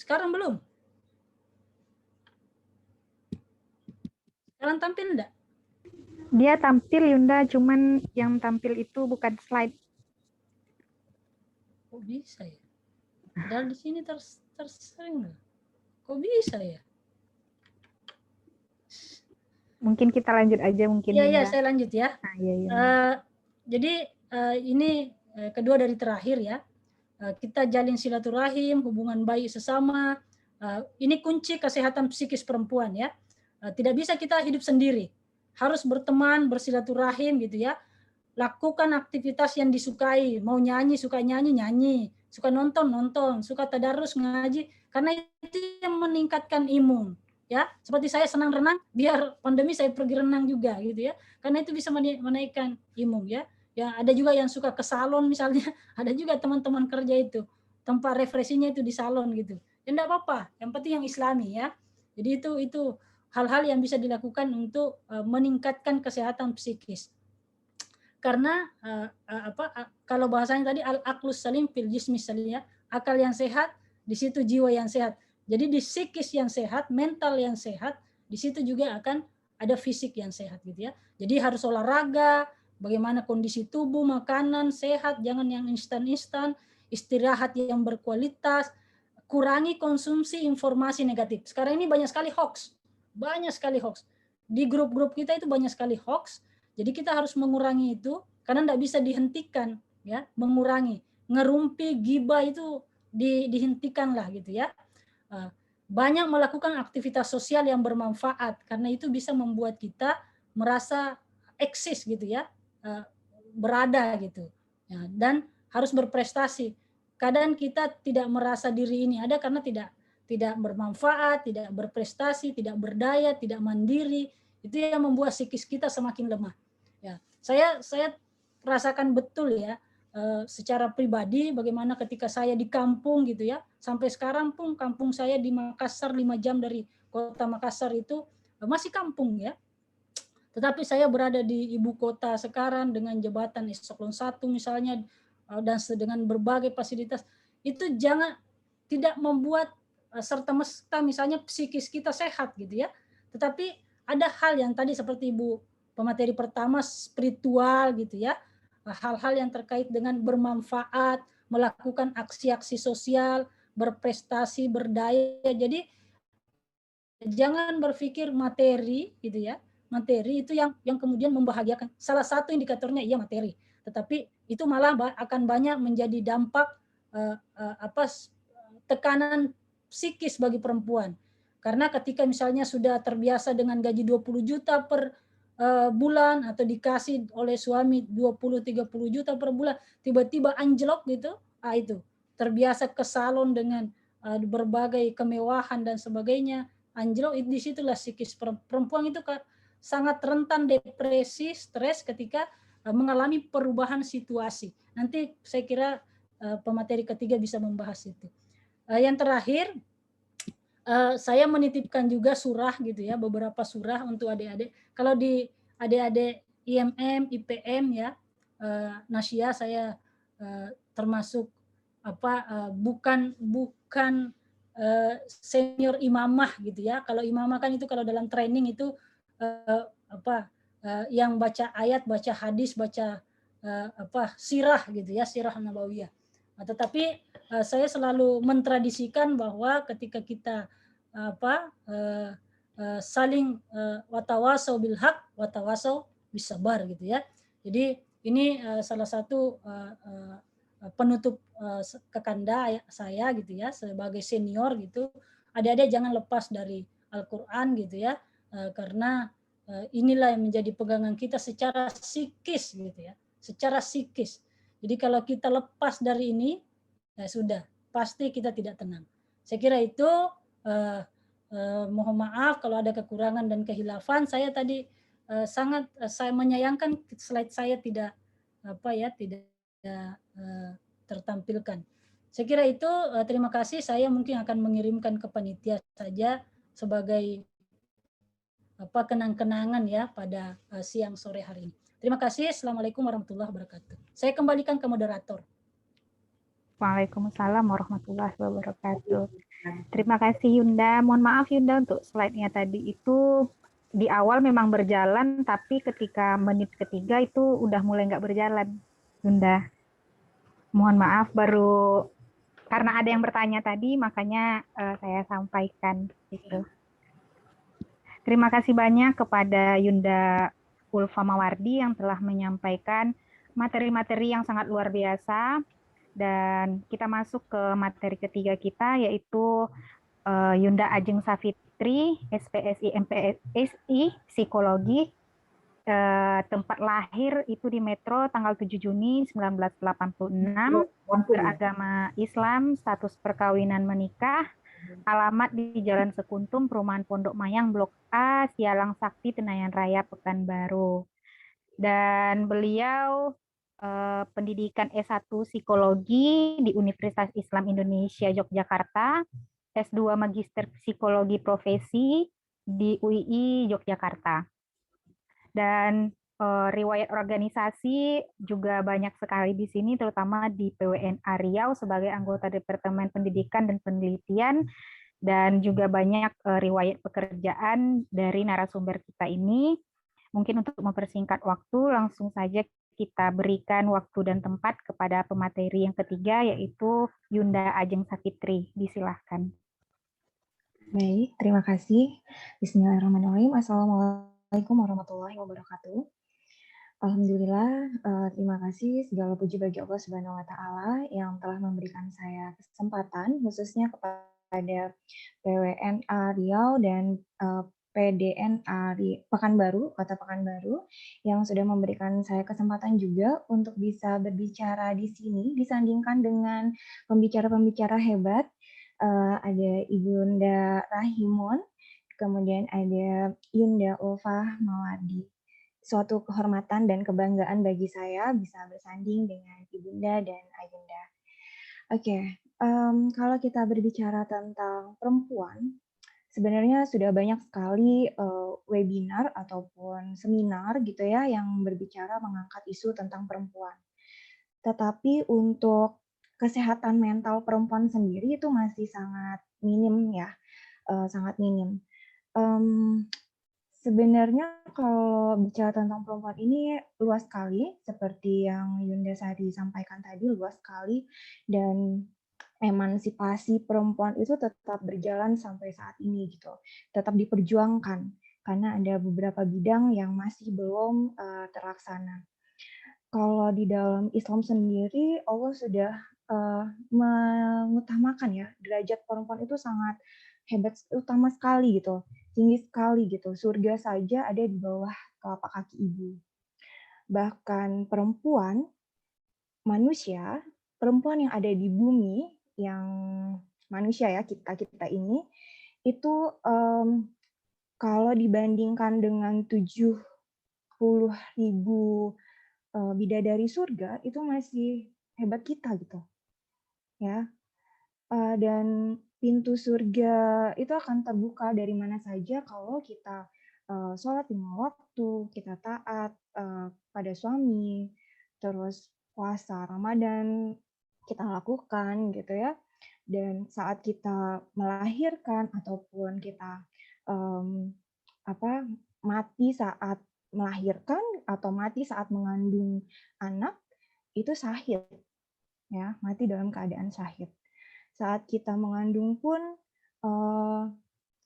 Sekarang belum? Sekarang tampil enggak? Dia tampil Yunda, cuman yang tampil itu bukan slide. Kok bisa ya? Padahal di sini tersering loh. Kok bisa ya? Mungkin kita lanjut aja mungkin. Iya, saya lanjut ya. Nah, iya. Jadi ini kedua dari terakhir ya. Kita jalin silaturahim, hubungan baik sesama. Ini kunci kesehatan psikis perempuan ya. Tidak bisa kita hidup sendiri. Harus berteman, bersilaturahim gitu ya. Lakukan aktivitas yang disukai. Mau nyanyi, suka nyanyi. Suka nonton, suka tadarus, ngaji. Karena itu yang meningkatkan imun. Ya, seperti saya senang renang, biar pandemi saya pergi renang juga gitu ya. Karena itu bisa menaikkan imun ya. Ya, ada juga yang suka ke salon misalnya, ada juga teman-teman kerja itu tempat refreshingnya itu di salon gitu. Ya enggak apa-apa, yang penting yang Islami ya. Jadi itu hal-hal yang bisa dilakukan untuk meningkatkan kesehatan psikis. Karena kalau bahasanya tadi al-aqlus salim fil jismi salim ya, akal yang sehat di situ jiwa yang sehat. Jadi di psikis yang sehat, mental yang sehat, di situ juga akan ada fisik yang sehat gitu ya. Jadi harus olahraga, bagaimana kondisi tubuh, makanan sehat, jangan yang instan-instan, istirahat yang berkualitas, kurangi konsumsi informasi negatif. Sekarang ini banyak sekali hoax. Di grup-grup kita itu banyak sekali hoax. Jadi kita harus mengurangi itu karena tidak bisa dihentikan ya, mengurangi. Ngerumpi, gibah itu dihentikanlah gitu ya. banyak melakukan aktivitas sosial yang bermanfaat, karena itu bisa membuat kita merasa eksis gitu ya, berada gitu ya, dan harus berprestasi. Kadang kita tidak merasa diri ini ada karena tidak bermanfaat, tidak berprestasi, tidak berdaya, tidak mandiri. Itu yang membuat psikis kita semakin lemah. Ya, saya rasakan betul ya, secara pribadi bagaimana ketika saya di kampung gitu ya, sampai sekarang pun kampung saya di Makassar 5 jam dari kota Makassar itu masih kampung ya. Tetapi saya berada di ibu kota sekarang dengan jabatan eselon 1 misalnya, dan dengan berbagai fasilitas, itu tidak membuat serta merta misalnya psikis kita sehat gitu ya. Tetapi ada hal yang tadi seperti Ibu pemateri pertama, spiritual gitu ya, hal-hal yang terkait dengan bermanfaat, melakukan aksi-aksi sosial, berprestasi, berdaya. Jadi jangan berpikir materi gitu ya. Materi itu yang kemudian membahagiakan. Salah satu indikatornya iya materi, tetapi itu malah akan banyak menjadi dampak tekanan psikis bagi perempuan. Karena ketika misalnya sudah terbiasa dengan gaji 20 juta per bulan atau dikasih oleh suami 20-30 juta per bulan, tiba-tiba anjlok gitu, itu terbiasa ke salon dengan berbagai kemewahan dan sebagainya, anjlok, di situlah psikis perempuan itu sangat rentan depresi, stres ketika mengalami perubahan situasi. Nanti saya kira pemateri ketiga bisa membahas itu. Yang terakhir, saya menitipkan juga surah gitu ya, beberapa surah untuk adik-adik. Kalau di adik-adik IMM, IPM ya, Nasya saya termasuk bukan senior imamah gitu ya. Kalau imamah kan itu kalau dalam training itu yang baca ayat, baca hadis, baca sirah gitu ya, sirah nabawiyah. Tetapi saya selalu mentradisikan bahwa ketika kita saling watawasau bil haq, watawasau bisabar gitu ya. Jadi ini salah satu penutup kekanda saya gitu ya, sebagai senior gitu. Adik-adik jangan lepas dari Al-Quran gitu ya, karena inilah yang menjadi pegangan kita secara psikis gitu ya, secara psikis. Jadi kalau kita lepas dari ini, ya sudah, pasti kita tidak tenang. Saya kira itu, mohon maaf kalau ada kekurangan dan kehilafan. Saya tadi saya menyayangkan slide saya tidak tertampilkan. Saya kira itu, terima kasih. Saya mungkin akan mengirimkan ke panitia saja sebagai kenang-kenangan ya pada siang sore hari ini. Terima kasih. Assalamualaikum warahmatullahi wabarakatuh. Saya kembalikan ke moderator. Waalaikumsalam warahmatullahi wabarakatuh. Terima kasih Yunda. Mohon maaf Yunda untuk slide-nya tadi itu di awal memang berjalan, tapi ketika menit ketiga itu udah mulai nggak berjalan, Yunda. Mohon maaf, baru karena ada yang bertanya tadi, makanya saya sampaikan itu. Terima kasih banyak kepada Yunda Ulfa Mawardi yang telah menyampaikan materi-materi yang sangat luar biasa. Dan kita masuk ke materi ketiga kita, yaitu Yunda Ajeng Safitri, SPSI MPSI Psikologi, tempat lahir itu di Metro tanggal 7 Juni 1986, beragama Islam, status perkawinan menikah, alamat di Jalan Sekuntum, Perumahan Pondok Mayang, Blok A, Sialang Sakti, Tenayan Raya, Pekanbaru. Dan beliau pendidikan S1 Psikologi di Universitas Islam Indonesia Yogyakarta, S2 Magister Psikologi Profesi di UII Yogyakarta. Dan riwayat organisasi juga banyak sekali di sini, terutama di PWNA Riau sebagai anggota Departemen Pendidikan dan Penelitian, dan juga banyak riwayat pekerjaan dari narasumber kita ini. Mungkin untuk mempersingkat waktu, langsung saja kita berikan waktu dan tempat kepada pemateri yang ketiga, yaitu Yunda Ajeng Safitri. Disilahkan. Baik, terima kasih. Bismillahirrahmanirrahim. Assalamualaikum warahmatullahi wabarakatuh. Alhamdulillah, terima kasih. Segala puji bagi Allah Subhanahu wa Ta'ala yang telah memberikan saya kesempatan, khususnya kepada ada PWNA Riau dan PDNA Pekanbaru, Kota Pekanbaru, yang sudah memberikan saya kesempatan juga untuk bisa berbicara di sini, disandingkan dengan pembicara-pembicara hebat. Ada Ibunda Rahimun, kemudian ada Yunda Ulfa Mawardi. Suatu kehormatan dan kebanggaan bagi saya bisa bersanding dengan Ibunda dan Ayunda. Oke, kalau kita berbicara tentang perempuan, sebenarnya sudah banyak sekali webinar ataupun seminar gitu ya yang berbicara mengangkat isu tentang perempuan. Tetapi untuk kesehatan mental perempuan sendiri itu masih sangat minim ya, sangat minim. Sebenarnya kalau bicara tentang perempuan ini luas sekali, seperti yang Yunda Sari sampaikan tadi, luas sekali, dan emansipasi perempuan itu tetap berjalan sampai saat ini gitu, tetap diperjuangkan karena ada beberapa bidang yang masih belum terlaksana. Kalau di dalam Islam sendiri, Allah sudah mengutamakan ya derajat perempuan itu sangat hebat, utama sekali gitu, tinggi sekali gitu. Surga saja ada di bawah telapak kaki ibu. Bahkan perempuan, manusia, perempuan yang ada di bumi, yang manusia ya, kita ini, itu kalau dibandingkan dengan 70.000 bidadari surga, itu masih hebat kita gitu. Ya, dan pintu surga itu akan terbuka dari mana saja kalau kita sholat 5 waktu, kita taat pada suami, terus puasa Ramadan kita lakukan gitu ya. Dan saat kita melahirkan ataupun kita mati saat melahirkan atau mati saat mengandung anak, itu syahid ya, mati dalam keadaan syahid. Saat kita mengandung pun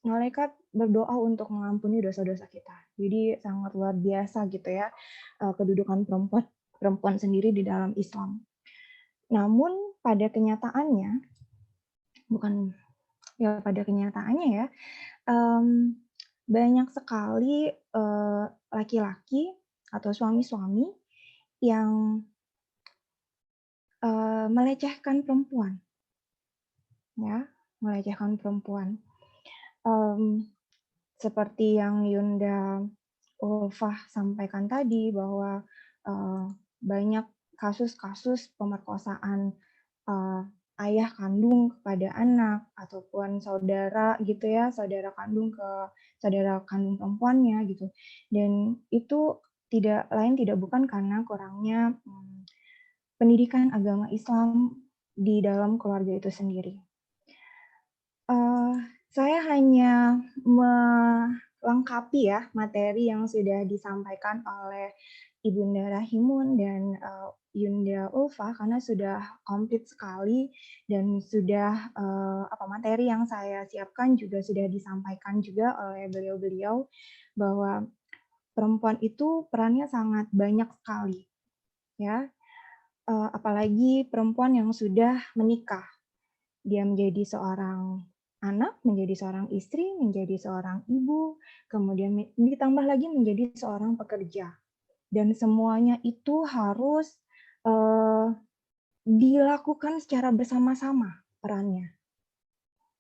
malaikat berdoa untuk mengampuni dosa-dosa kita. Jadi sangat luar biasa gitu ya kedudukan perempuan sendiri di dalam Islam. Namun pada kenyataannya ya banyak sekali laki-laki atau suami-suami yang melecehkan perempuan. Ya, melecehkan perempuan. Seperti yang Yunda Ulfah sampaikan tadi bahwa banyak kasus-kasus pemerkosaan ayah kandung kepada anak ataupun saudara gitu ya, saudara kandung perempuannya gitu. Dan itu tidak bukan karena kurangnya pendidikan agama Islam di dalam keluarga itu sendiri. Saya hanya melengkapi ya materi yang sudah disampaikan oleh Ibunda Rahimun dan Yunda Ulfa karena sudah komplit sekali dan sudah materi yang saya siapkan juga sudah disampaikan juga oleh beliau-beliau bahwa perempuan itu perannya sangat banyak sekali ya, apalagi perempuan yang sudah menikah, dia menjadi seorang anak, menjadi seorang istri, menjadi seorang ibu, kemudian ditambah lagi menjadi seorang pekerja. Dan semuanya itu harus dilakukan secara bersama-sama perannya.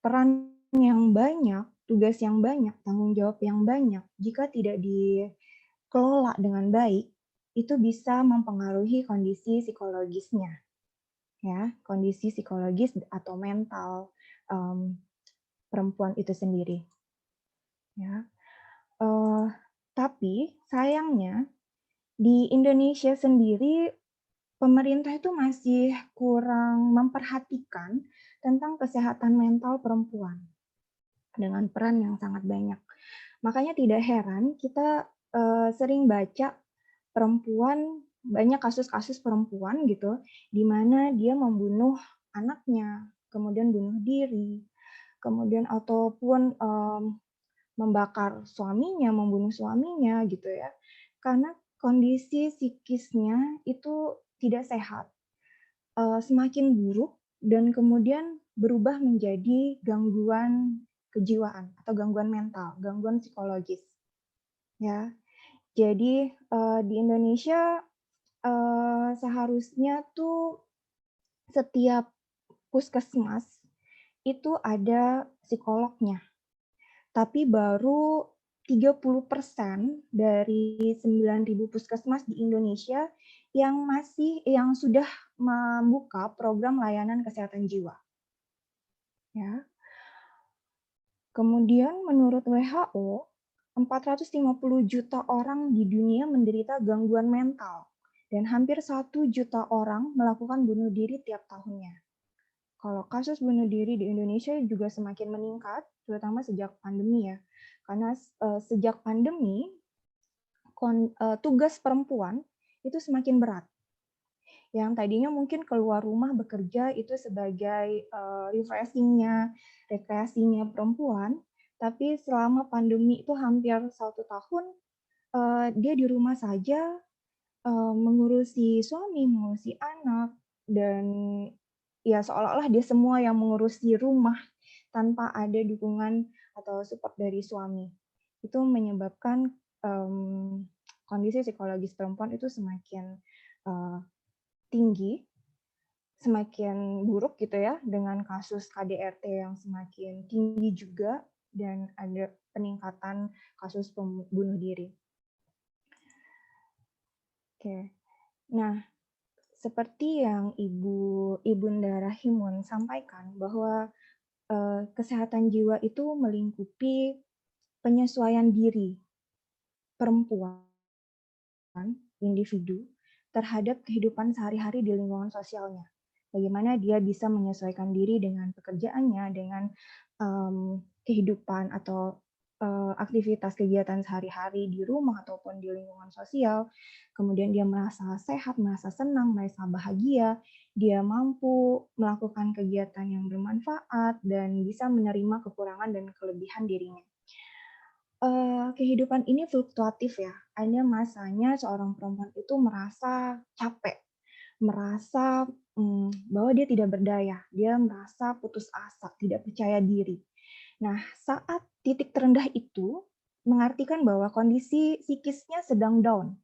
Peran yang banyak, tugas yang banyak, tanggung jawab yang banyak, jika tidak dikelola dengan baik, itu bisa mempengaruhi kondisi psikologisnya. Ya, kondisi psikologis atau mental perempuan itu sendiri. Ya, tapi sayangnya di Indonesia sendiri pemerintah itu masih kurang memperhatikan tentang kesehatan mental perempuan dengan peran yang sangat banyak. Makanya tidak heran kita sering baca banyak kasus-kasus perempuan gitu, di mana dia membunuh anaknya, kemudian bunuh diri, kemudian ataupun membakar suaminya, membunuh suaminya gitu ya. Karena kondisi psikisnya itu tidak sehat. Semakin buruk dan kemudian berubah menjadi gangguan kejiwaan atau gangguan mental, gangguan psikologis. Ya, jadi di Indonesia seharusnya tuh setiap puskesmas itu ada psikolognya, tapi baru 30% dari 9.000 puskesmas di Indonesia yang sudah membuka program layanan kesehatan jiwa. Ya. Kemudian menurut WHO, 450 juta orang di dunia menderita gangguan mental dan hampir 1 juta orang melakukan bunuh diri tiap tahunnya. Kalau kasus bunuh diri di Indonesia juga semakin meningkat, terutama sejak pandemi ya. Karena sejak pandemi, tugas perempuan itu semakin berat. Yang tadinya mungkin keluar rumah bekerja itu sebagai refreshing-nya, rekreasinya perempuan, tapi selama pandemi itu hampir 1 tahun, dia di rumah saja mengurusi suami, mengurusi anak, dan ya seolah-olah dia semua yang mengurusi rumah tanpa ada dukungan atau support dari suami. Itu menyebabkan kondisi psikologis perempuan itu semakin tinggi, semakin buruk gitu ya, dengan kasus KDRT yang semakin tinggi juga, dan ada peningkatan kasus bunuh diri. Oke, nah seperti yang Ibunda Rahimun sampaikan bahwa kesehatan jiwa itu melingkupi penyesuaian diri perempuan, individu, terhadap kehidupan sehari-hari di lingkungan sosialnya. Bagaimana dia bisa menyesuaikan diri dengan pekerjaannya, dengan kehidupan atau aktivitas kegiatan sehari-hari di rumah ataupun di lingkungan sosial. Kemudian dia merasa sehat, merasa senang, merasa bahagia, dia mampu melakukan kegiatan yang bermanfaat dan bisa menerima kekurangan dan kelebihan dirinya. Kehidupan ini fluktuatif ya. Ada masanya seorang perempuan itu merasa capek, merasa bahwa dia tidak berdaya, dia merasa putus asa, tidak percaya diri. Nah, saat titik terendah itu mengartikan bahwa kondisi psikisnya sedang down.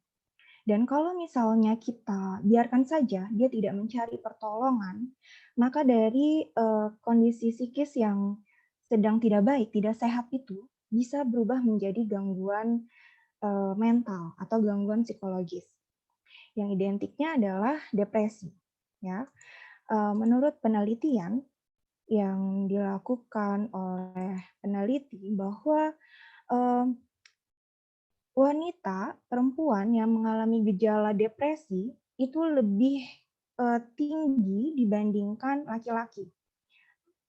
Dan kalau misalnya kita biarkan saja dia tidak mencari pertolongan, maka dari kondisi psikis yang sedang tidak baik, tidak sehat itu bisa berubah menjadi gangguan mental atau gangguan psikologis. Yang identiknya adalah depresi. Ya, menurut penelitian yang dilakukan oleh peneliti bahwa wanita, perempuan yang mengalami gejala depresi itu lebih tinggi dibandingkan laki-laki.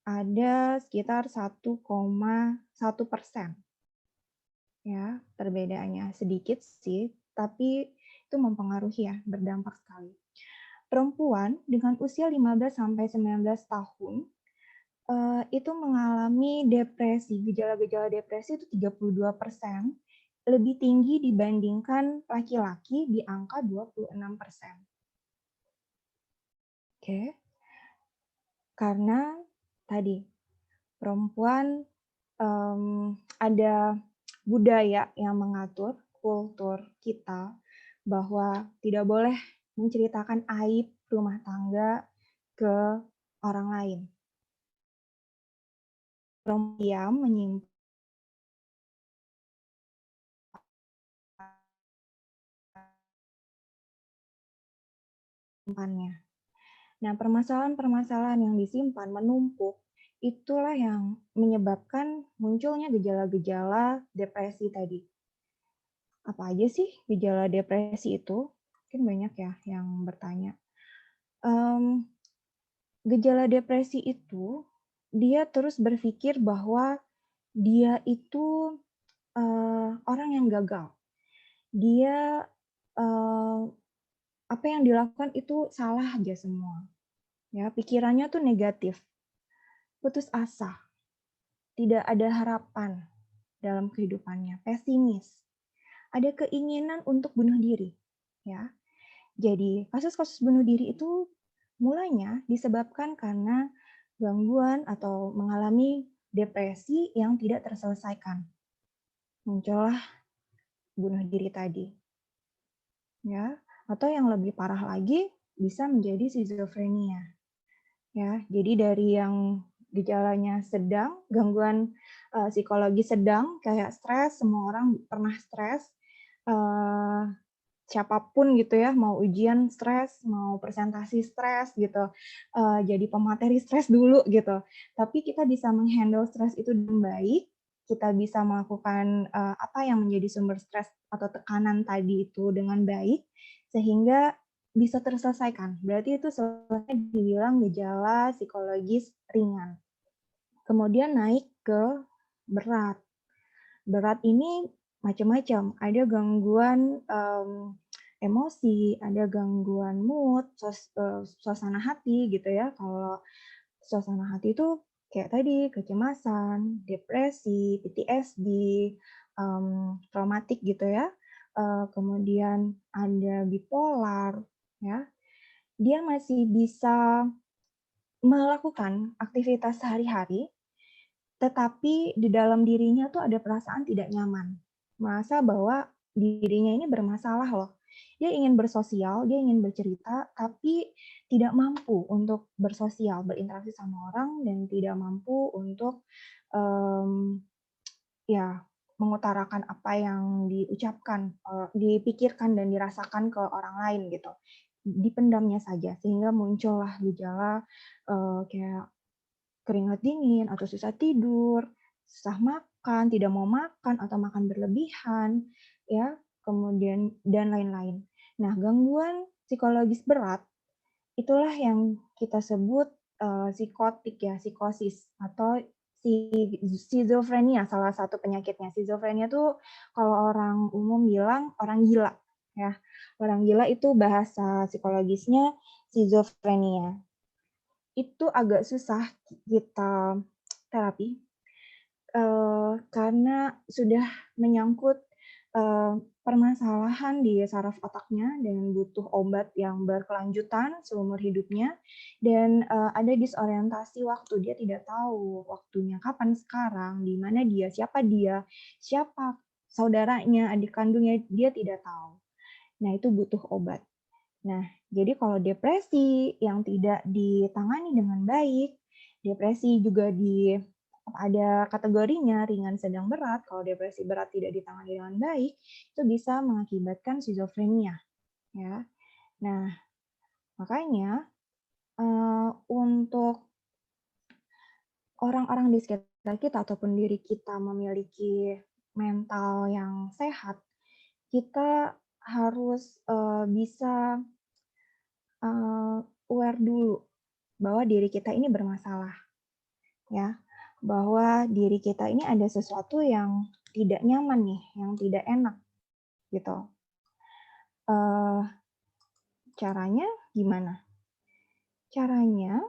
Ada sekitar 1,1%. Ya, perbedaannya sedikit sih, tapi itu mempengaruhi ya, berdampak sekali. Perempuan dengan usia 15-19 tahun itu mengalami depresi, gejala-gejala depresi itu 32%, lebih tinggi dibandingkan laki-laki di angka 26%. Oke. Karena tadi perempuan ada budaya yang mengatur kultur kita bahwa tidak boleh menceritakan aib rumah tangga ke orang lain. Perempuan menyimpannya. Nah, permasalahan-permasalahan yang disimpan menumpuk, itulah yang menyebabkan munculnya gejala-gejala depresi tadi. Apa aja sih gejala depresi itu? Mungkin banyak ya yang bertanya. Gejala depresi itu, dia terus berpikir bahwa dia itu orang yang gagal. Dia apa yang dilakukan itu salah aja semua. Ya, pikirannya tuh negatif, putus asa, tidak ada harapan dalam kehidupannya, pesimis, ada keinginan untuk bunuh diri. Ya, jadi kasus-kasus bunuh diri itu mulanya disebabkan karena gangguan atau mengalami depresi yang tidak terselesaikan. Muncullah bunuh diri tadi. Ya, atau yang lebih parah lagi bisa menjadi skizofrenia. Ya, jadi dari yang gejalanya sedang, gangguan psikologi sedang kayak stres, semua orang pernah stres, siapapun gitu ya, mau ujian stres, mau presentasi stres gitu, jadi pemateri stres dulu gitu. Tapi kita bisa menghandle stres itu dengan baik, kita bisa melakukan apa yang menjadi sumber stres atau tekanan tadi itu dengan baik, sehingga bisa terselesaikan. Berarti itu selesai dibilang gejala psikologis ringan. Kemudian naik ke berat. Berat ini macam-macam. Ada gangguan emosi, ada gangguan mood, suasana hati gitu ya. Kalau suasana hati itu kayak tadi kecemasan, depresi, PTSD, traumatik gitu ya. Kemudian ada bipolar ya. Dia masih bisa melakukan aktivitas sehari-hari, tetapi di dalam dirinya tuh ada perasaan tidak nyaman. Merasa bahwa dirinya ini bermasalah loh. Dia ingin bersosial, dia ingin bercerita, tapi tidak mampu untuk bersosial, berinteraksi sama orang, dan tidak mampu untuk ya mengutarakan apa yang diucapkan, dipikirkan dan dirasakan ke orang lain gitu. Dipendamnya saja, sehingga muncullah gejala kayak keringat dingin atau susah tidur, susah makan, tidak mau makan atau makan berlebihan, ya, kemudian dan lain-lain. Nah, gangguan psikologis berat itulah yang kita sebut psikotik ya, psikosis atau skizofrenia, salah satu penyakitnya. Skizofrenia tuh kalau orang umum bilang orang gila ya. Orang gila itu bahasa psikologisnya skizofrenia. Itu agak susah kita terapi karena sudah menyangkut permasalahan di saraf otaknya dan butuh obat yang berkelanjutan seumur hidupnya, dan ada disorientasi waktu. Dia tidak tahu waktunya kapan sekarang, di mana dia, siapa saudaranya, adik kandungnya, dia tidak tahu. Nah, itu butuh obat. Nah, jadi kalau depresi yang tidak ditangani dengan baik, depresi juga ada kategorinya ringan, sedang, berat. Kalau depresi berat tidak ditangani dengan baik, itu bisa mengakibatkan skizofrenia. Ya, nah makanya untuk orang-orang di sekitar kita ataupun diri kita memiliki mental yang sehat, kita harus bisa aware dulu bahwa diri kita ini bermasalah, ya, bahwa diri kita ini ada sesuatu yang tidak nyaman nih, yang tidak enak, gitu. Caranya gimana? Caranya,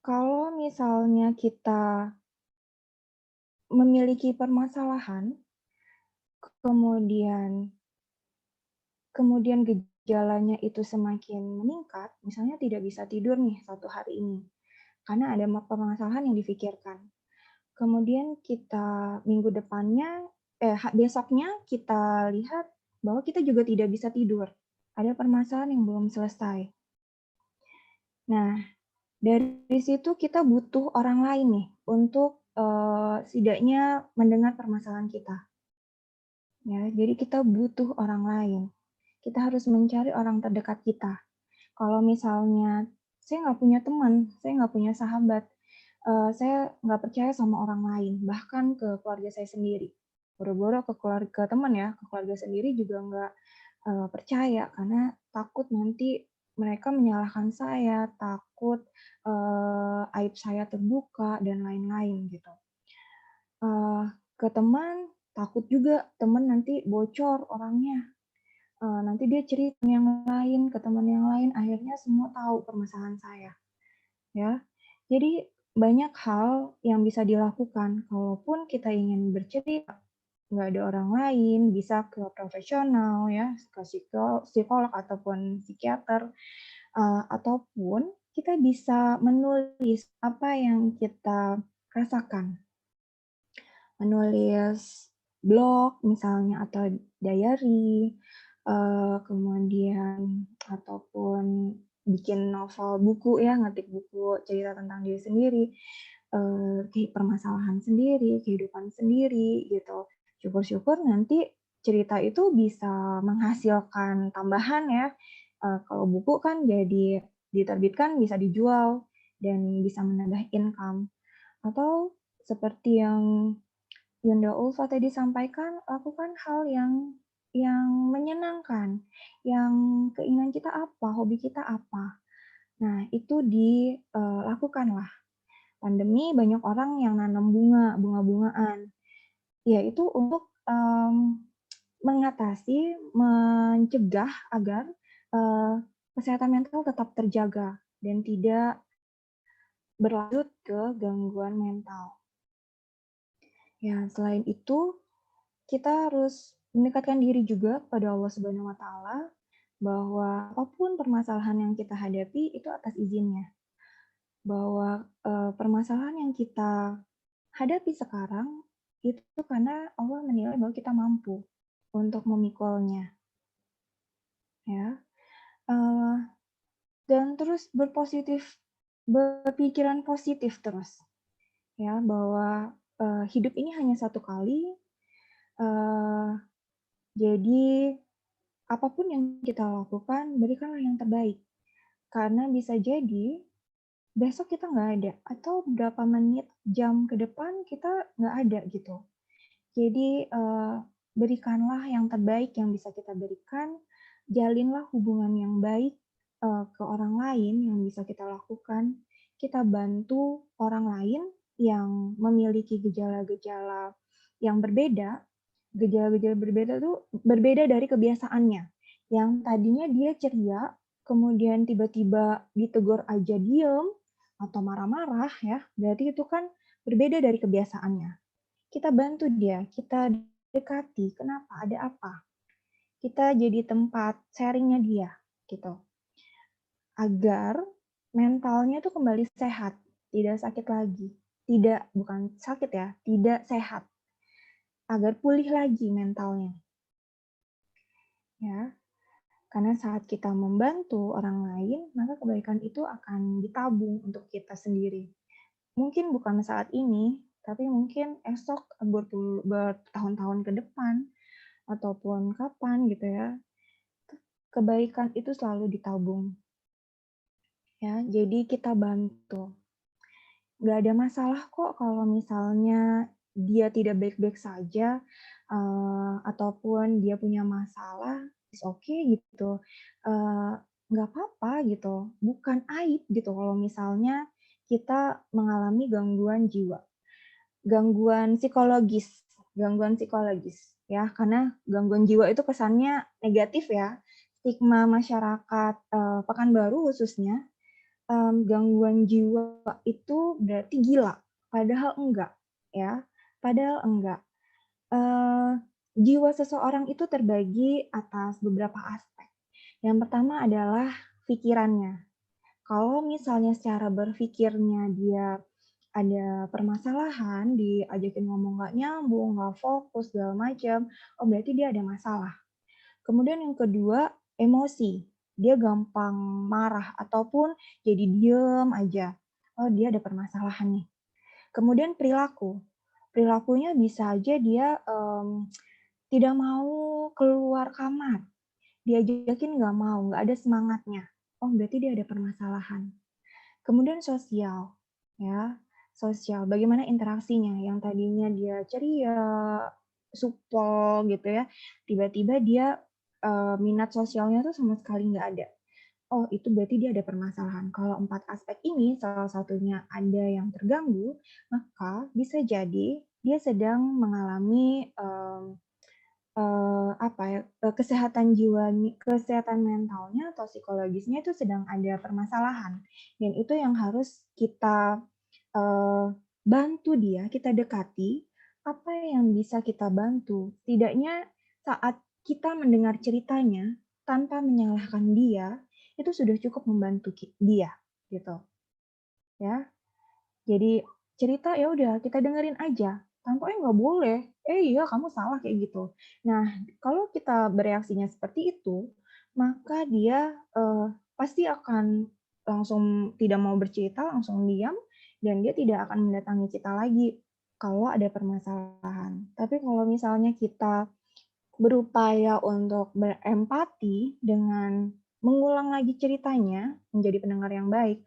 kalau misalnya kita memiliki permasalahan, kemudian gejalanya itu semakin meningkat, misalnya tidak bisa tidur nih 1 hari ini, karena ada permasalahan yang difikirkan. Kemudian kita minggu depannya, besoknya kita lihat bahwa kita juga tidak bisa tidur. Ada permasalahan yang belum selesai. Nah, dari situ kita butuh orang lain nih untuk setidaknya mendengar permasalahan kita. Ya, jadi kita butuh orang lain. Kita harus mencari orang terdekat kita. Kalau misalnya saya nggak punya teman, saya nggak punya sahabat, saya nggak percaya sama orang lain, bahkan ke keluarga saya sendiri. Boro-boro ke teman ya, ke keluarga sendiri juga nggak percaya karena takut nanti mereka menyalahkan saya, takut aib saya terbuka dan lain-lain gitu. Ke teman takut juga teman nanti bocor orangnya. Nanti dia cerita yang lain, ke teman yang lain, akhirnya semua tahu permasalahan saya. Ya, jadi banyak hal yang bisa dilakukan. Kalaupun kita ingin bercerita, nggak ada orang lain, bisa ke profesional ya, ke psikolog ataupun psikiater. Ataupun kita bisa menulis apa yang kita rasakan. Menulis blog misalnya atau diary, kemudian ataupun bikin novel buku ya, ngetik buku cerita tentang diri sendiri, permasalahan sendiri, kehidupan sendiri gitu. Syukur-syukur nanti cerita itu bisa menghasilkan tambahan ya. Kalau buku kan jadi diterbitkan bisa dijual dan bisa menambah income. Atau seperti yang Yunda Ulfa tadi sampaikan, lakukan hal yang menyenangkan, yang keinginan kita apa, hobi kita apa. Nah, itu dilakukanlah. Pandemi banyak orang yang nanam bunga-bungaan. Ya, itu untuk mengatasi, mencegah agar kesehatan mental tetap terjaga dan tidak berlanjut ke gangguan mental. Ya, selain itu, kita harus mendekatkan diri juga pada Allah Subhanahu wa Ta'ala, bahwa apapun permasalahan yang kita hadapi itu atas izinnya. Bahwa permasalahan yang kita hadapi sekarang itu karena Allah menilai bahwa kita mampu untuk memikulnya. Ya. Dan terus berpikiran positif terus. Ya, bahwa hidup ini hanya satu kali. Jadi apapun yang kita lakukan, berikanlah yang terbaik. Karena bisa jadi besok kita nggak ada, atau berapa menit, jam ke depan kita nggak ada gitu. Jadi berikanlah yang terbaik yang bisa kita berikan, jalinlah hubungan yang baik ke orang lain yang bisa kita lakukan. Kita bantu orang lain yang memiliki gejala-gejala yang berbeda. Gejala-gejala berbeda itu berbeda dari kebiasaannya. Yang tadinya dia ceria, kemudian tiba-tiba ditegur aja diem atau marah-marah ya, berarti itu kan berbeda dari kebiasaannya. Kita bantu dia, kita dekati, kenapa, ada apa. Kita jadi tempat sharingnya dia, gitu. Agar mentalnya tuh kembali sehat, tidak sakit lagi. Bukan sakit ya, tidak sehat. Agar pulih lagi mentalnya. Ya, karena saat kita membantu orang lain, maka kebaikan itu akan ditabung untuk kita sendiri. Mungkin bukan saat ini, tapi mungkin esok bertahun-tahun ke depan, ataupun kapan gitu ya, kebaikan itu selalu ditabung. Ya, jadi kita bantu. Nggak ada masalah kok kalau misalnya dia tidak baik-baik saja, ataupun dia punya masalah, it's okay gitu. Nggak apa-apa gitu, bukan aib gitu kalau misalnya kita mengalami gangguan jiwa. Gangguan psikologis ya, karena gangguan jiwa itu kesannya negatif ya. Stigma masyarakat Pekanbaru khususnya, gangguan jiwa itu berarti gila, padahal enggak ya, padahal enggak. Jiwa seseorang itu terbagi atas beberapa aspek. Yang pertama adalah pikirannya. Kalau misalnya secara berpikirnya dia ada permasalahan, diajakin ngomong nggak nyambung, nggak fokus, segala macam, oh berarti dia ada masalah. Kemudian yang kedua, emosi. Dia gampang marah ataupun jadi diem aja. Oh dia ada permasalahan nih. Kemudian perilaku. Perilakunya bisa aja dia tidak mau keluar kamar. Diajakin nggak mau, nggak ada semangatnya. Oh berarti dia ada permasalahan. Kemudian sosial, ya sosial. Bagaimana interaksinya? Yang tadinya dia ceria, supel gitu ya, tiba-tiba dia minat sosialnya tuh sama sekali nggak ada. Oh itu berarti dia ada permasalahan. Kalau 4 aspek ini salah satunya ada yang terganggu, maka bisa jadi dia sedang mengalami kesehatan jiwanya, kesehatan mentalnya atau psikologisnya itu sedang ada permasalahan, dan itu yang harus kita bantu dia, kita dekati apa yang bisa kita bantu. Setidaknya saat kita mendengar ceritanya tanpa menyalahkan dia, itu sudah cukup membantu dia gitu ya. Jadi cerita ya udah kita dengerin aja, tanpa nggak boleh, iya kamu salah kayak gitu. Nah kalau kita bereaksinya seperti itu, maka dia pasti akan langsung tidak mau bercerita, langsung diam, dan dia tidak akan mendatangi kita lagi kalau ada permasalahan. Tapi kalau misalnya kita berupaya untuk berempati dengan mengulang lagi ceritanya, menjadi pendengar yang baik,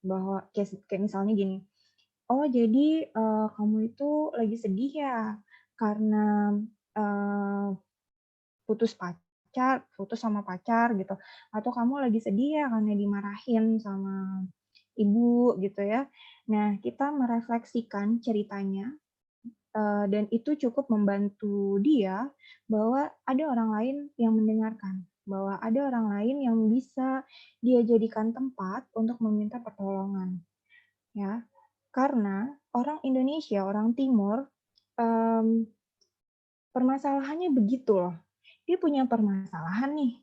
bahwa kayak misalnya gini, "Oh jadi, kamu itu lagi sedih ya karena, eee, putus sama pacar gitu, atau kamu lagi sedih ya karena dimarahin sama ibu," gitu ya. Nah, kita merefleksikan ceritanya, dan itu cukup membantu dia bahwa ada orang lain yang mendengarkan, bahwa ada orang lain yang bisa dia jadikan tempat untuk meminta pertolongan, ya. Karena orang Indonesia, orang Timur, mmm, permasalahannya begitu loh. Dia punya permasalahan nih,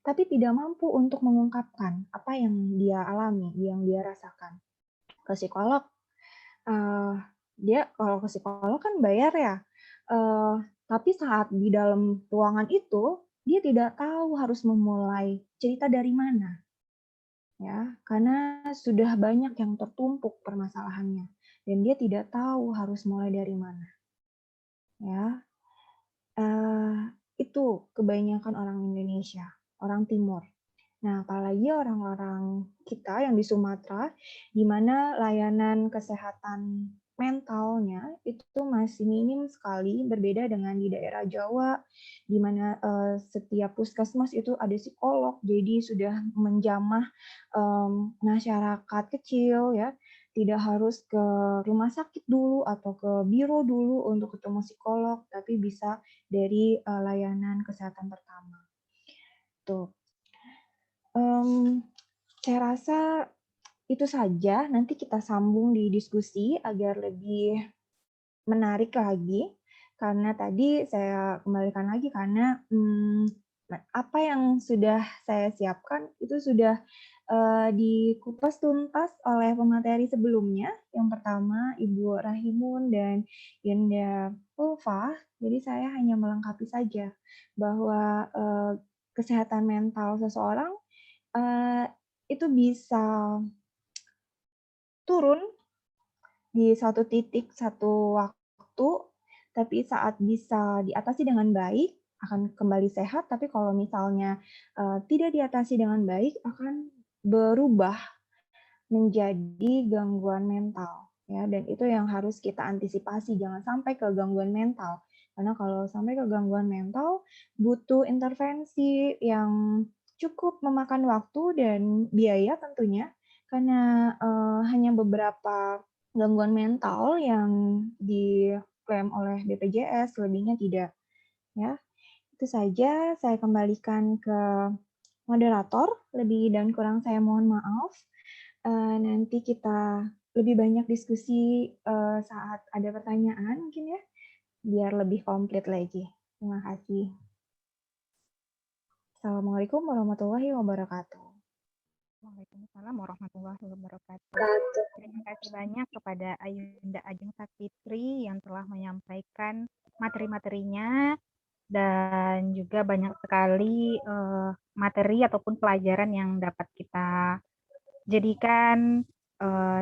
tapi tidak mampu untuk mengungkapkan apa yang dia alami, yang dia rasakan. Ke psikolog, dia kalau ke psikolog kan bayar ya, tapi saat di dalam ruangan itu, dia tidak tahu harus memulai cerita dari mana, ya. Karena sudah banyak yang tertumpuk permasalahannya, dan dia tidak tahu harus mulai dari mana, ya. Itu kebanyakan orang Indonesia, orang Timur. Nah, apalagi orang-orang kita yang di Sumatera, di mana layanan kesehatan mentalnya itu masih minim sekali, berbeda dengan di daerah Jawa, di mana setiap puskesmas itu ada psikolog, jadi sudah menjamah masyarakat kecil ya, tidak harus ke rumah sakit dulu atau ke biro dulu untuk ketemu psikolog, tapi bisa dari layanan kesehatan pertama. Tuh. Saya rasa itu saja, nanti kita sambung di diskusi agar lebih menarik lagi, karena tadi saya kembalikan lagi karena apa yang sudah saya siapkan itu sudah dikupas tuntas oleh pemateri sebelumnya. Yang pertama Ibu Rahimun dan Yunda Ulfa, jadi saya hanya melengkapi saja bahwa kesehatan mental seseorang itu bisa turun di satu titik, satu waktu, tapi saat bisa diatasi dengan baik, akan kembali sehat, tapi kalau misalnya tidak diatasi dengan baik, akan berubah menjadi gangguan mental. Ya, dan itu yang harus kita antisipasi, jangan sampai ke gangguan mental. Karena kalau sampai ke gangguan mental, butuh intervensi yang cukup memakan waktu dan biaya tentunya, karena hanya beberapa gangguan mental yang diklaim oleh BPJS, selebihnya tidak. Ya, itu saja. Saya kembalikan ke moderator. Lebih dan kurang saya mohon maaf. Nanti kita lebih banyak diskusi saat ada pertanyaan mungkin ya, biar lebih komplit lagi. Terima kasih. Assalamualaikum warahmatullahi wabarakatuh. Waalaikumsalam warahmatullahi wabarakatuh. Terima kasih banyak kepada Ayunda Ajeng Sakitri yang telah menyampaikan materi-materinya, dan juga banyak sekali materi ataupun pelajaran yang dapat kita jadikan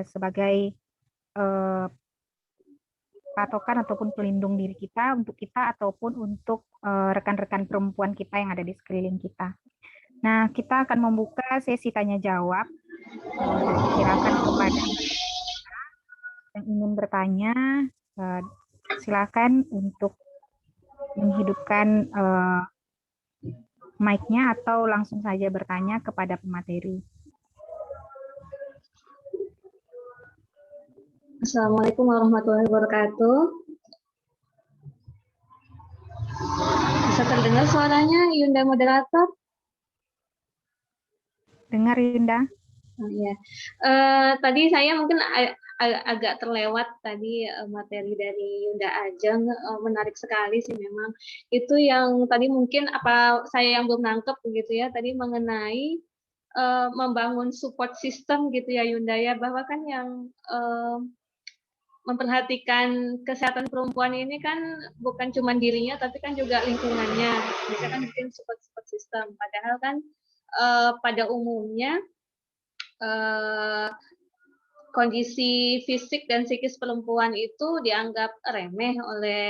sebagai patokan ataupun pelindung diri kita, untuk kita ataupun untuk rekan-rekan perempuan kita yang ada di sekeliling kita. Nah, kita akan membuka sesi tanya jawab. Silakan kepada yang ingin bertanya, silakan untuk menghidupkan mic-nya atau langsung saja bertanya kepada pemateri. Assalamualaikum warahmatullahi wabarakatuh. Bisa terdengar suaranya Yunda moderator? Dengar Yunda? Oh, ya. Tadi saya mungkin agak terlewat tadi materi dari Yunda Ajeng, menarik sekali sih memang. Itu yang tadi mungkin apa saya yang belum nangkep begitu ya, tadi mengenai membangun support system gitu ya Yunda ya, bahwa kan yang memperhatikan kesehatan perempuan ini kan bukan cuma dirinya tapi kan juga lingkungannya. Bisa kan bikin support system. Padahal kan pada umumnya kondisi fisik dan psikis perempuan itu dianggap remeh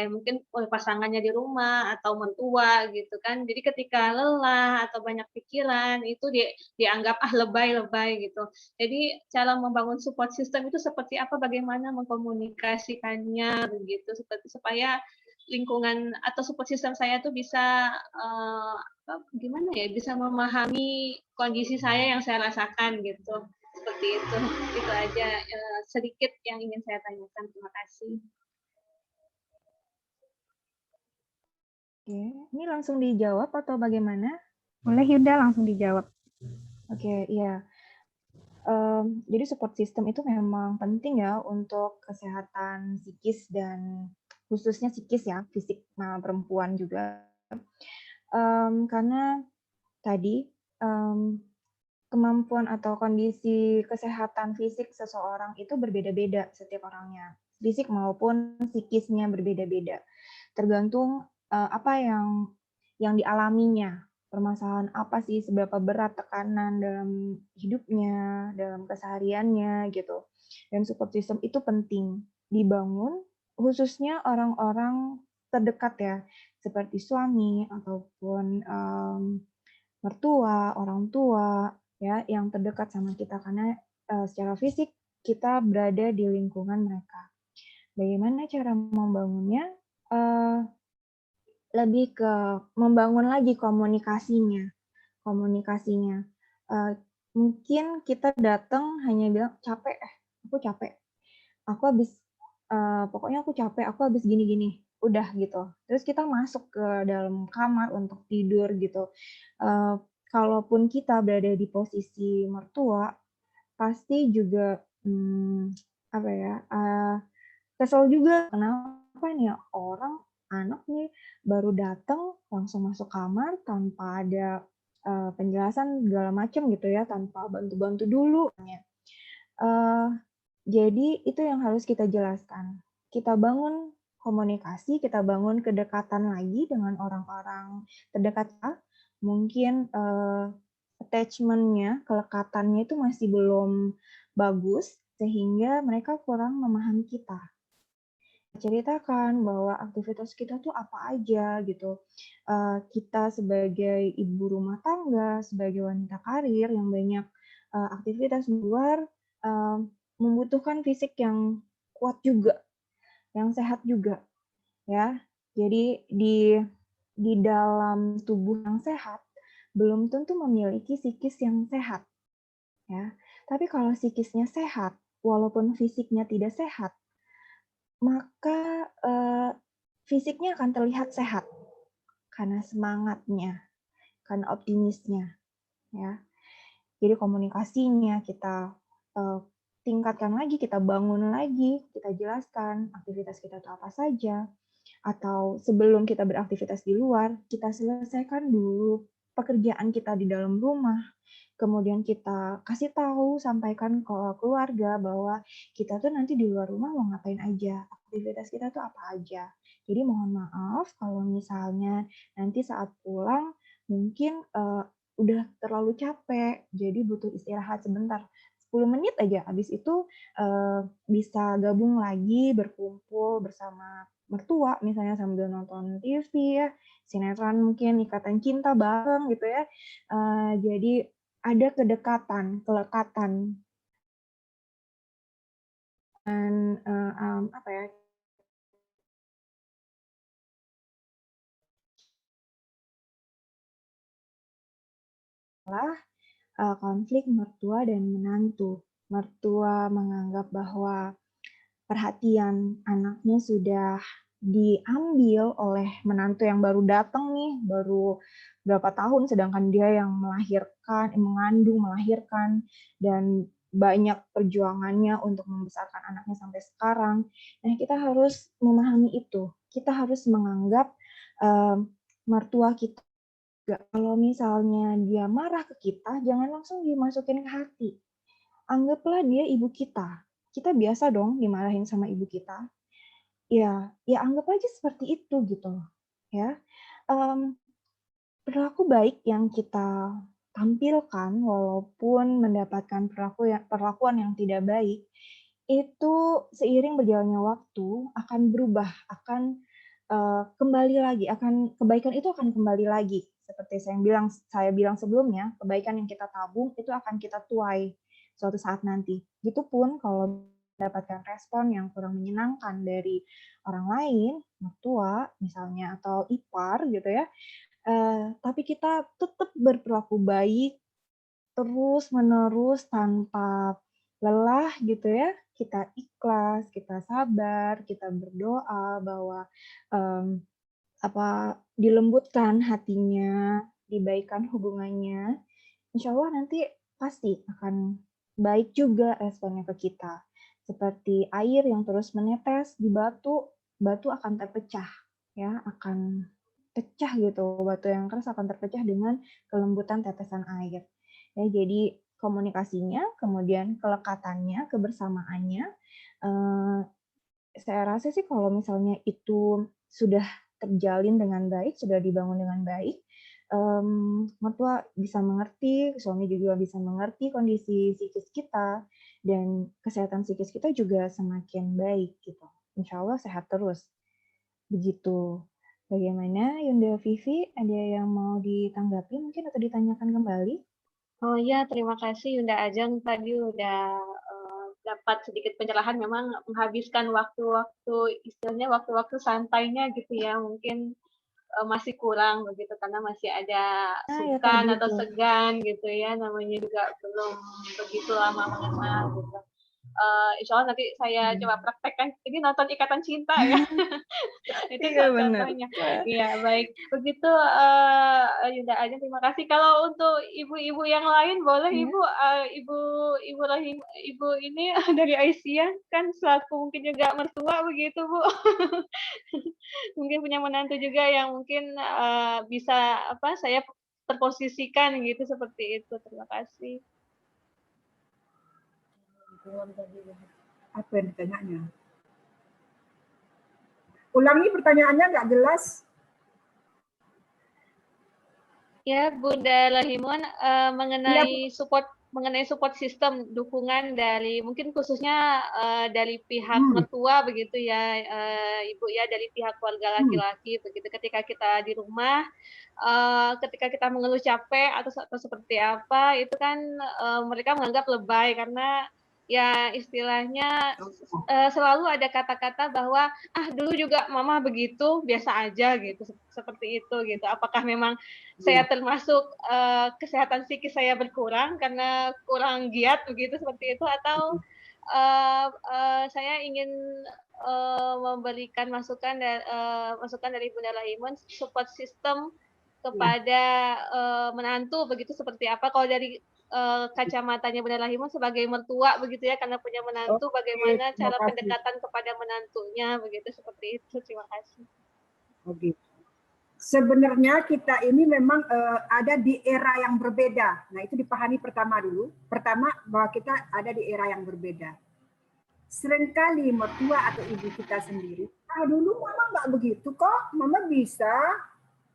mungkin oleh pasangannya di rumah atau mentua gitu kan. Jadi ketika lelah atau banyak pikiran itu dianggap lebay gitu. Jadi cara membangun support system itu seperti apa, bagaimana mengkomunikasikannya begitu, seperti supaya lingkungan atau support system saya tuh bisa gimana ya, bisa memahami kondisi saya yang saya rasakan gitu. Seperti itu aja sedikit yang ingin saya tanyakan. Terima kasih. Oke, ini langsung dijawab atau bagaimana? Boleh Yunda langsung dijawab. Oke, iya. Jadi support system itu memang penting ya untuk kesehatan psikis dan khususnya psikis ya, fisik perempuan juga. Karena tadi kemampuan atau kondisi kesehatan fisik seseorang itu berbeda-beda setiap orangnya, fisik maupun psikisnya berbeda-beda, tergantung apa yang dialaminya, permasalahan apa sih, seberapa berat tekanan dalam hidupnya, dalam kesehariannya gitu. Dan support system itu penting dibangun khususnya orang-orang terdekat ya, seperti suami ataupun mertua, orang tua ya yang terdekat sama kita karena secara fisik kita berada di lingkungan mereka. Bagaimana cara membangunnya? Lebih ke membangun lagi komunikasinya. Mungkin kita datang hanya bilang capek, aku capek, aku habis pokoknya aku capek, aku habis gini-gini, udah gitu. Terus kita masuk ke dalam kamar untuk tidur gitu. Kalaupun kita berada di posisi mertua, pasti juga apa ya, kesel juga, kenapa nih orang anak nih baru datang langsung masuk kamar tanpa ada penjelasan segala macam gitu ya, tanpa bantu-bantu dulu. Jadi itu yang harus kita jelaskan. Kita bangun komunikasi, kita bangun kedekatan lagi dengan orang-orang terdekat. Mungkin attachment-nya, kelekatannya itu masih belum bagus, sehingga mereka kurang memahami kita. Ceritakan bahwa aktivitas kita tuh apa aja gitu. Kita sebagai ibu rumah tangga, sebagai wanita karir yang banyak aktivitas di luar, membutuhkan fisik yang kuat juga, yang sehat juga, ya. Jadi di dalam tubuh yang sehat belum tentu memiliki psikis yang sehat, ya. Tapi kalau psikisnya sehat, walaupun fisiknya tidak sehat, maka fisiknya akan terlihat sehat karena semangatnya, karena optimisnya, ya. Jadi komunikasinya kita tingkatkan lagi, kita bangun lagi, kita jelaskan aktivitas kita itu apa saja, atau sebelum kita beraktivitas di luar, kita selesaikan dulu pekerjaan kita di dalam rumah, kemudian kita kasih tahu, sampaikan ke keluarga bahwa kita tuh nanti di luar rumah mau ngapain aja, aktivitas kita tuh apa aja. Jadi mohon maaf kalau misalnya nanti saat pulang mungkin udah terlalu capek, jadi butuh istirahat sebentar. 10 menit aja, habis itu bisa gabung lagi, berkumpul bersama mertua, misalnya sambil nonton TV ya, sinetron mungkin, Ikatan Cinta bareng gitu ya. Jadi ada kedekatan, kelekatan, dan apa ya, konflik mertua dan menantu. Mertua menganggap bahwa perhatian anaknya sudah diambil oleh menantu yang baru datang nih, baru berapa tahun, sedangkan dia yang melahirkan, mengandung, melahirkan, dan banyak perjuangannya untuk membesarkan anaknya sampai sekarang. Nah, kita harus memahami itu. Kita harus menganggap mertua kita, kalau misalnya dia marah ke kita, jangan langsung dimasukin ke hati. Anggaplah dia ibu kita. Kita biasa dong dimarahin sama ibu kita. Ya anggap aja seperti itu gitu loh, ya. Perilaku baik yang kita tampilkan walaupun mendapatkan perlakuan yang tidak baik, itu seiring berjalannya waktu akan berubah, akan kembali lagi, kebaikan itu akan kembali lagi. Seperti saya bilang sebelumnya, kebaikan yang kita tabung itu akan kita tuai suatu saat nanti. Begitupun kalau mendapatkan respon yang kurang menyenangkan dari orang lain, mertua misalnya atau ipar gitu ya, tapi kita tetap berperilaku baik terus-menerus tanpa lelah gitu ya, kita ikhlas, kita sabar, kita berdoa bahwa dilembutkan hatinya, dibaikan hubungannya, insya Allah nanti pasti akan baik juga responnya ke kita. Seperti air yang terus menetes di batu, batu akan terpecah, ya, akan pecah gitu. Batu yang keras akan terpecah dengan kelembutan tetesan air. Ya, jadi komunikasinya, kemudian kelekatannya, kebersamaannya, saya rasa sih kalau misalnya itu sudah terjalin dengan baik, sudah dibangun dengan baik, mertua bisa mengerti, suami juga bisa mengerti kondisi psikis kita, dan kesehatan psikis kita juga semakin baik gitu. Insya Allah sehat terus. Begitu. Bagaimana Yunda Vivi? Ada yang mau ditanggapi mungkin atau ditanyakan kembali? Oh ya, terima kasih Yunda Ajeng tadi udah dapat sedikit pencerahan, memang menghabiskan waktu-waktu istilahnya waktu-waktu santainya gitu ya, mungkin masih kurang begitu karena masih ada Ya, sungkan tadi atau itu. segan gitu ya, namanya juga belum begitu lama mengenal gitu. Insya Allah nanti saya coba praktekkan. Ini nonton Ikatan Cinta ya. Itu Iya benar. contohnya. Iya, baik. Begitu Yunda Ajeng, terima kasih. Kalau untuk ibu-ibu yang lain boleh Ya. Ibu Rahim, Ibu ini dari Aisyah kan selaku mungkin juga mertua begitu, Bu. Mungkin punya menantu juga yang mungkin bisa saya terposisikan gitu seperti itu. Terima kasih. Apa yang ditanyanya? Ulangi pertanyaannya, nggak jelas. Ya, Bunda Rahimun, mengenai support sistem dukungan dari mungkin khususnya dari pihak mertua begitu ya, Ibu ya, dari pihak keluarga laki-laki begitu, ketika kita di rumah, ketika kita mengeluh capek atau seperti apa, itu kan mereka menganggap lebay karena ya istilahnya selalu ada kata-kata bahwa dulu juga mama begitu, biasa aja gitu, seperti itu gitu. Apakah memang saya termasuk kesehatan psikis saya berkurang karena kurang giat begitu seperti itu, atau saya ingin memberikan masukan dari Bunda Rahimun, support system kepada menantu begitu seperti apa? Kalau dari kacamatanya Bunda Rahimun sebagai mertua begitu ya, karena punya menantu, bagaimana cara pendekatan kepada menantunya begitu, seperti itu. Terima kasih. Oke. Sebenarnya kita ini memang ada di era yang berbeda. Nah, itu dipahami pertama dulu. Pertama, bahwa kita ada di era yang berbeda. Seringkali mertua atau ibu kita sendiri, dulu mama nggak begitu kok, mama bisa.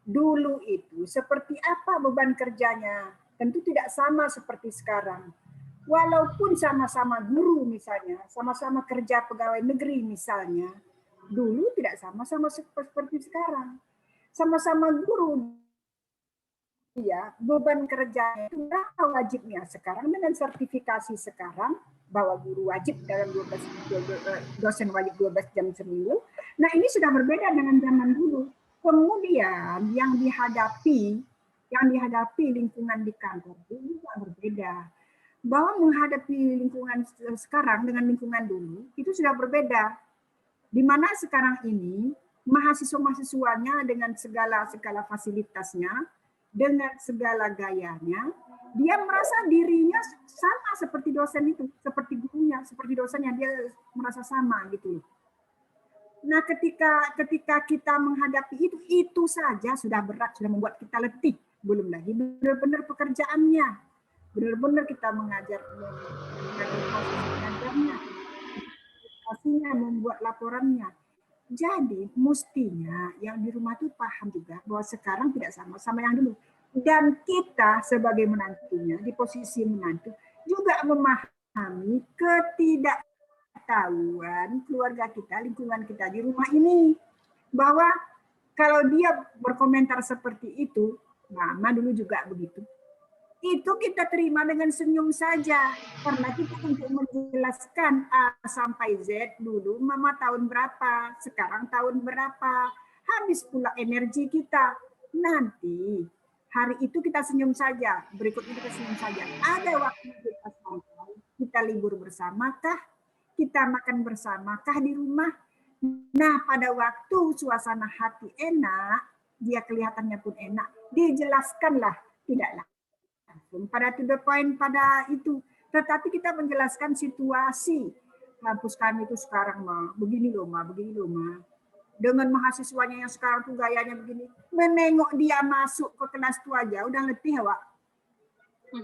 Dulu itu seperti apa beban kerjanya? Tentu tidak sama seperti sekarang. Walaupun sama-sama guru misalnya, sama-sama kerja pegawai negeri misalnya, dulu tidak sama-sama seperti sekarang. Sama-sama guru, ya, beban kerjanya itu berapa wajibnya sekarang dengan sertifikasi sekarang bahwa guru wajib dalam 12 dosen wajib 12 jam seminggu. Nah, ini sudah berbeda dengan zaman dulu. Kemudian yang dihadapi lingkungan di kantor itu juga berbeda. Bahwa menghadapi lingkungan sekarang dengan lingkungan dulu itu sudah berbeda. Di mana sekarang ini mahasiswa-mahasiswanya dengan segala fasilitasnya, dengan segala gayanya, dia merasa dirinya sama seperti dosen itu, seperti gurunya, seperti dosennya, dia merasa sama gitu loh. Nah, ketika kita menghadapi itu saja sudah berat, sudah membuat kita letih. Belum lagi benar-benar pekerjaannya, benar-benar kita mengajarnya, membuat laporannya. Jadi mestinya yang di rumah itu paham juga bahwa sekarang tidak sama yang dulu. Dan kita sebagai menantunya, di posisi menantu, juga memahami ketidaktahuan keluarga kita, lingkungan kita di rumah ini. Bahwa kalau dia berkomentar seperti itu, Mama dulu juga begitu, itu kita terima dengan senyum saja. Karena kita untuk menjelaskan A sampai Z dulu, Mama tahun berapa, sekarang tahun berapa. Habis pula energi kita. Nanti hari itu kita senyum saja, berikutnya kita senyum saja. Ada waktu kita sampai, kita libur bersamakah, kita makan bersamakah di rumah. Nah, pada waktu suasana hati enak, dia kelihatannya pun enak, dijelaskanlah, tidaklah pada to the point pada itu, tetapi kita menjelaskan situasi kampus kami itu sekarang mah begini loh mah, dengan mahasiswanya yang sekarang tuh gayanya begini, menengok dia masuk ke kelas itu aja udah letih ya Wak.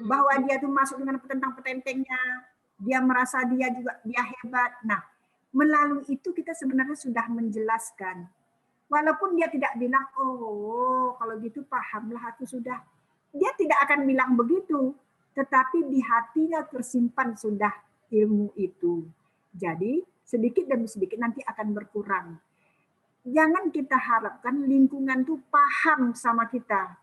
Bahwa dia tuh masuk dengan petentang-petentengnya, dia merasa dia hebat. Nah, melalui itu kita sebenarnya sudah menjelaskan, walaupun dia tidak bilang oh kalau gitu pahamlah aku sudah. Dia tidak akan bilang begitu, tetapi di hatinya tersimpan sudah ilmu itu. Jadi sedikit demi sedikit nanti akan berkurang. Jangan kita harapkan lingkungan itu paham sama kita,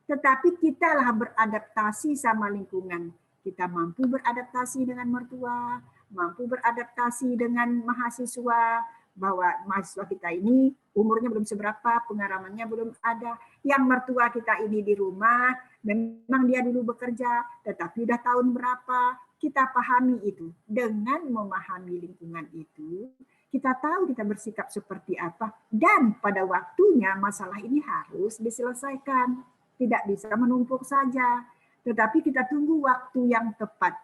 tetapi kitalah beradaptasi sama lingkungan. Kita mampu beradaptasi dengan mertua, mampu beradaptasi dengan mahasiswa, bahwa mahasiswa kita ini umurnya belum seberapa, pengalamannya belum ada. Yang mertua kita ini di rumah, memang dia dulu bekerja, tetapi udah tahun berapa, kita pahami itu. Dengan memahami lingkungan itu, kita tahu kita bersikap seperti apa, dan pada waktunya masalah ini harus diselesaikan. Tidak bisa menumpuk saja, tetapi kita tunggu waktu yang tepat.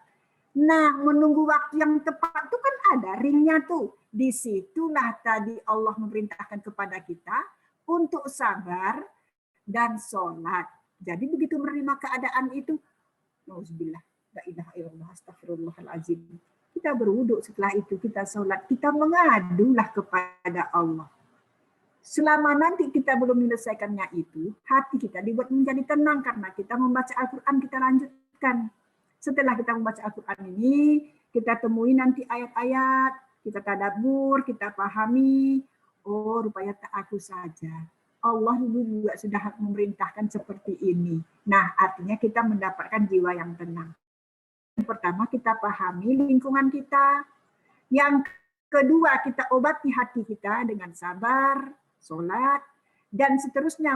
Nah, menunggu waktu yang tepat itu kan ada ringnya tuh. Disitulah tadi Allah memerintahkan kepada kita untuk sabar dan sholat. Jadi begitu menerima keadaan itu, nauzubillah, la ilaha illallah, astagfirullahaladzim. Kita berwudu, setelah itu kita sholat, kita mengadulah kepada Allah. Selama nanti kita belum menyelesaikannya itu, hati kita dibuat menjadi tenang karena kita membaca Al-Quran, kita lanjutkan. Setelah kita membaca Al-Quran ini, kita temui nanti ayat-ayat, kita tadabbur, kita pahami, oh rupanya tak aku saja. Allah dulu juga sudah memerintahkan seperti ini. Nah, artinya kita mendapatkan jiwa yang tenang. Yang pertama, kita pahami lingkungan kita. Yang kedua, kita obati hati kita dengan sabar, sholat, dan seterusnya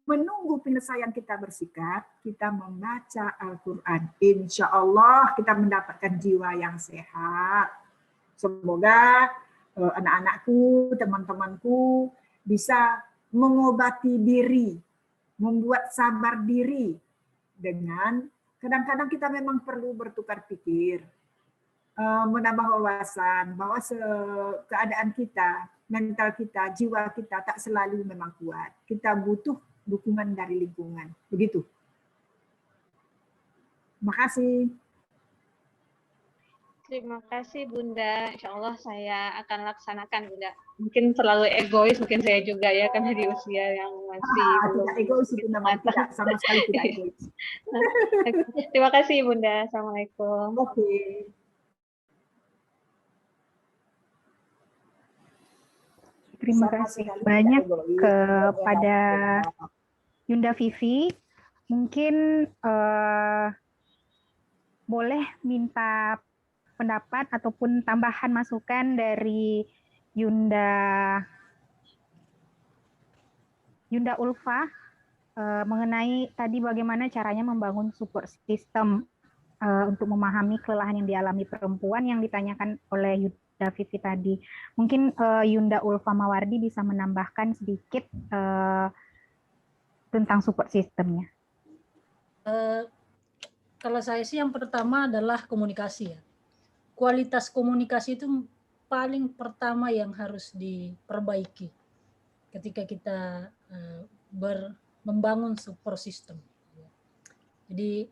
menunggu penyelesaian kita bersikap, kita membaca Al-Quran. Insya Allah kita mendapatkan jiwa yang sehat. Semoga anak-anakku, teman-temanku bisa mengobati diri, membuat sabar diri dengan kadang-kadang kita memang perlu bertukar pikir, menambah wawasan bahwa keadaan kita, mental kita, jiwa kita tak selalu memang kuat. Kita butuh dukungan dari lingkungan. Begitu. Terima kasih. Terima kasih Bunda. Insya Allah saya akan laksanakan Bunda. Mungkin terlalu egois, mungkin saya juga ya, karena di usia yang masih belum tidak egois itu memang tidak, sama sekali tidak egois. Terima kasih Bunda. Assalamualaikum. Oke. Terima kasih banyak kepada Yunda Vivi. Mungkin boleh minta pendapat ataupun tambahan masukan dari Yunda Ulfa mengenai tadi bagaimana caranya membangun support system untuk memahami kelelahan yang dialami perempuan yang ditanyakan oleh Yunda Vivi tadi. Mungkin Yunda Ulfa Mawardi bisa menambahkan sedikit tentang support systemnya. Kalau saya sih yang pertama adalah komunikasi ya. Kualitas komunikasi itu paling pertama yang harus diperbaiki ketika kita membangun support system. Jadi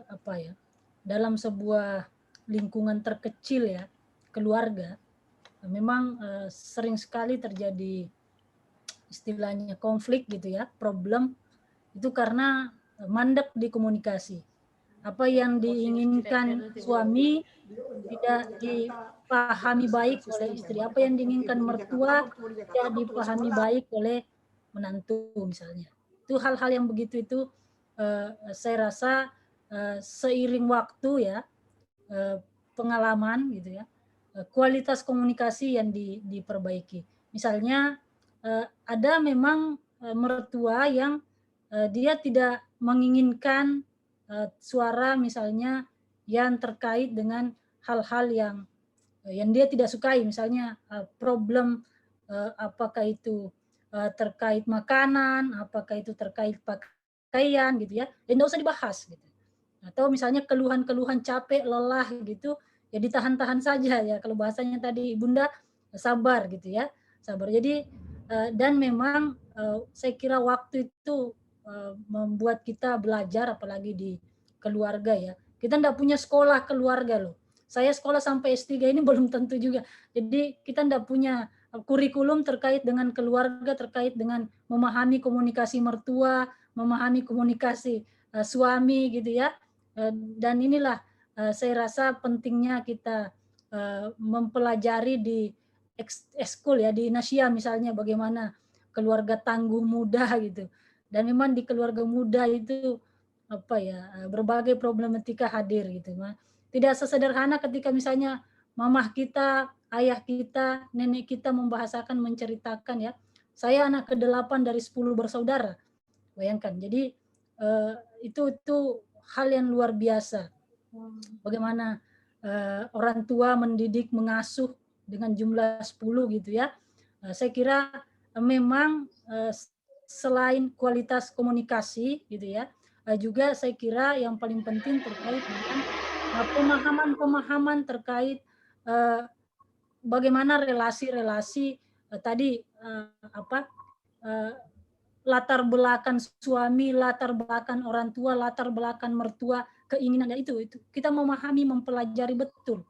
apa ya, dalam sebuah lingkungan terkecil ya, keluarga, memang sering sekali terjadi istilahnya konflik gitu ya, problem itu karena mandek di komunikasi. Apa yang diinginkan suami tidak dipahami baik oleh istri, apa yang diinginkan mertua tidak dipahami baik oleh menantu misalnya. Itu hal-hal yang begitu itu saya rasa seiring waktu ya, pengalaman gitu ya, kualitas komunikasi yang diperbaiki. Misalnya ada memang mertua yang dia tidak menginginkan suara misalnya yang terkait dengan hal-hal yang dia tidak sukai, misalnya problem apakah itu terkait makanan, apakah itu terkait pakaian gitu ya, tidak usah dibahas gitu. Atau misalnya keluhan-keluhan capek, lelah gitu, ya ditahan-tahan saja ya. Kalau bahasanya tadi Bunda, sabar gitu ya, sabar. Jadi dan memang saya kira waktu itu membuat kita belajar, apalagi di keluarga ya. Kita tidak punya sekolah keluarga loh. Saya sekolah sampai S3 ini belum tentu juga. Jadi kita tidak punya kurikulum terkait dengan keluarga, terkait dengan memahami komunikasi mertua, memahami komunikasi suami gitu ya. Dan inilah saya rasa pentingnya kita mempelajari di ekskul ya, di Nasia misalnya, bagaimana keluarga tangguh muda gitu. Dan memang di keluarga muda itu apa ya, berbagai problematika hadir gitu. Tidak sesederhana ketika misalnya mamah kita, ayah kita, nenek kita membahasakan, menceritakan ya, saya anak ke-8 dari 10 bersaudara. Bayangkan. Jadi itu hal yang luar biasa. Bagaimana orang tua mendidik, mengasuh dengan jumlah 10 gitu ya. Saya kira memang selain kualitas komunikasi gitu ya, juga saya kira yang paling penting terkait dengan pemahaman-pemahaman terkait bagaimana relasi-relasi tadi latar belakang suami, latar belakang orang tua, latar belakang mertua, keinginan itu kita memahami, mempelajari betul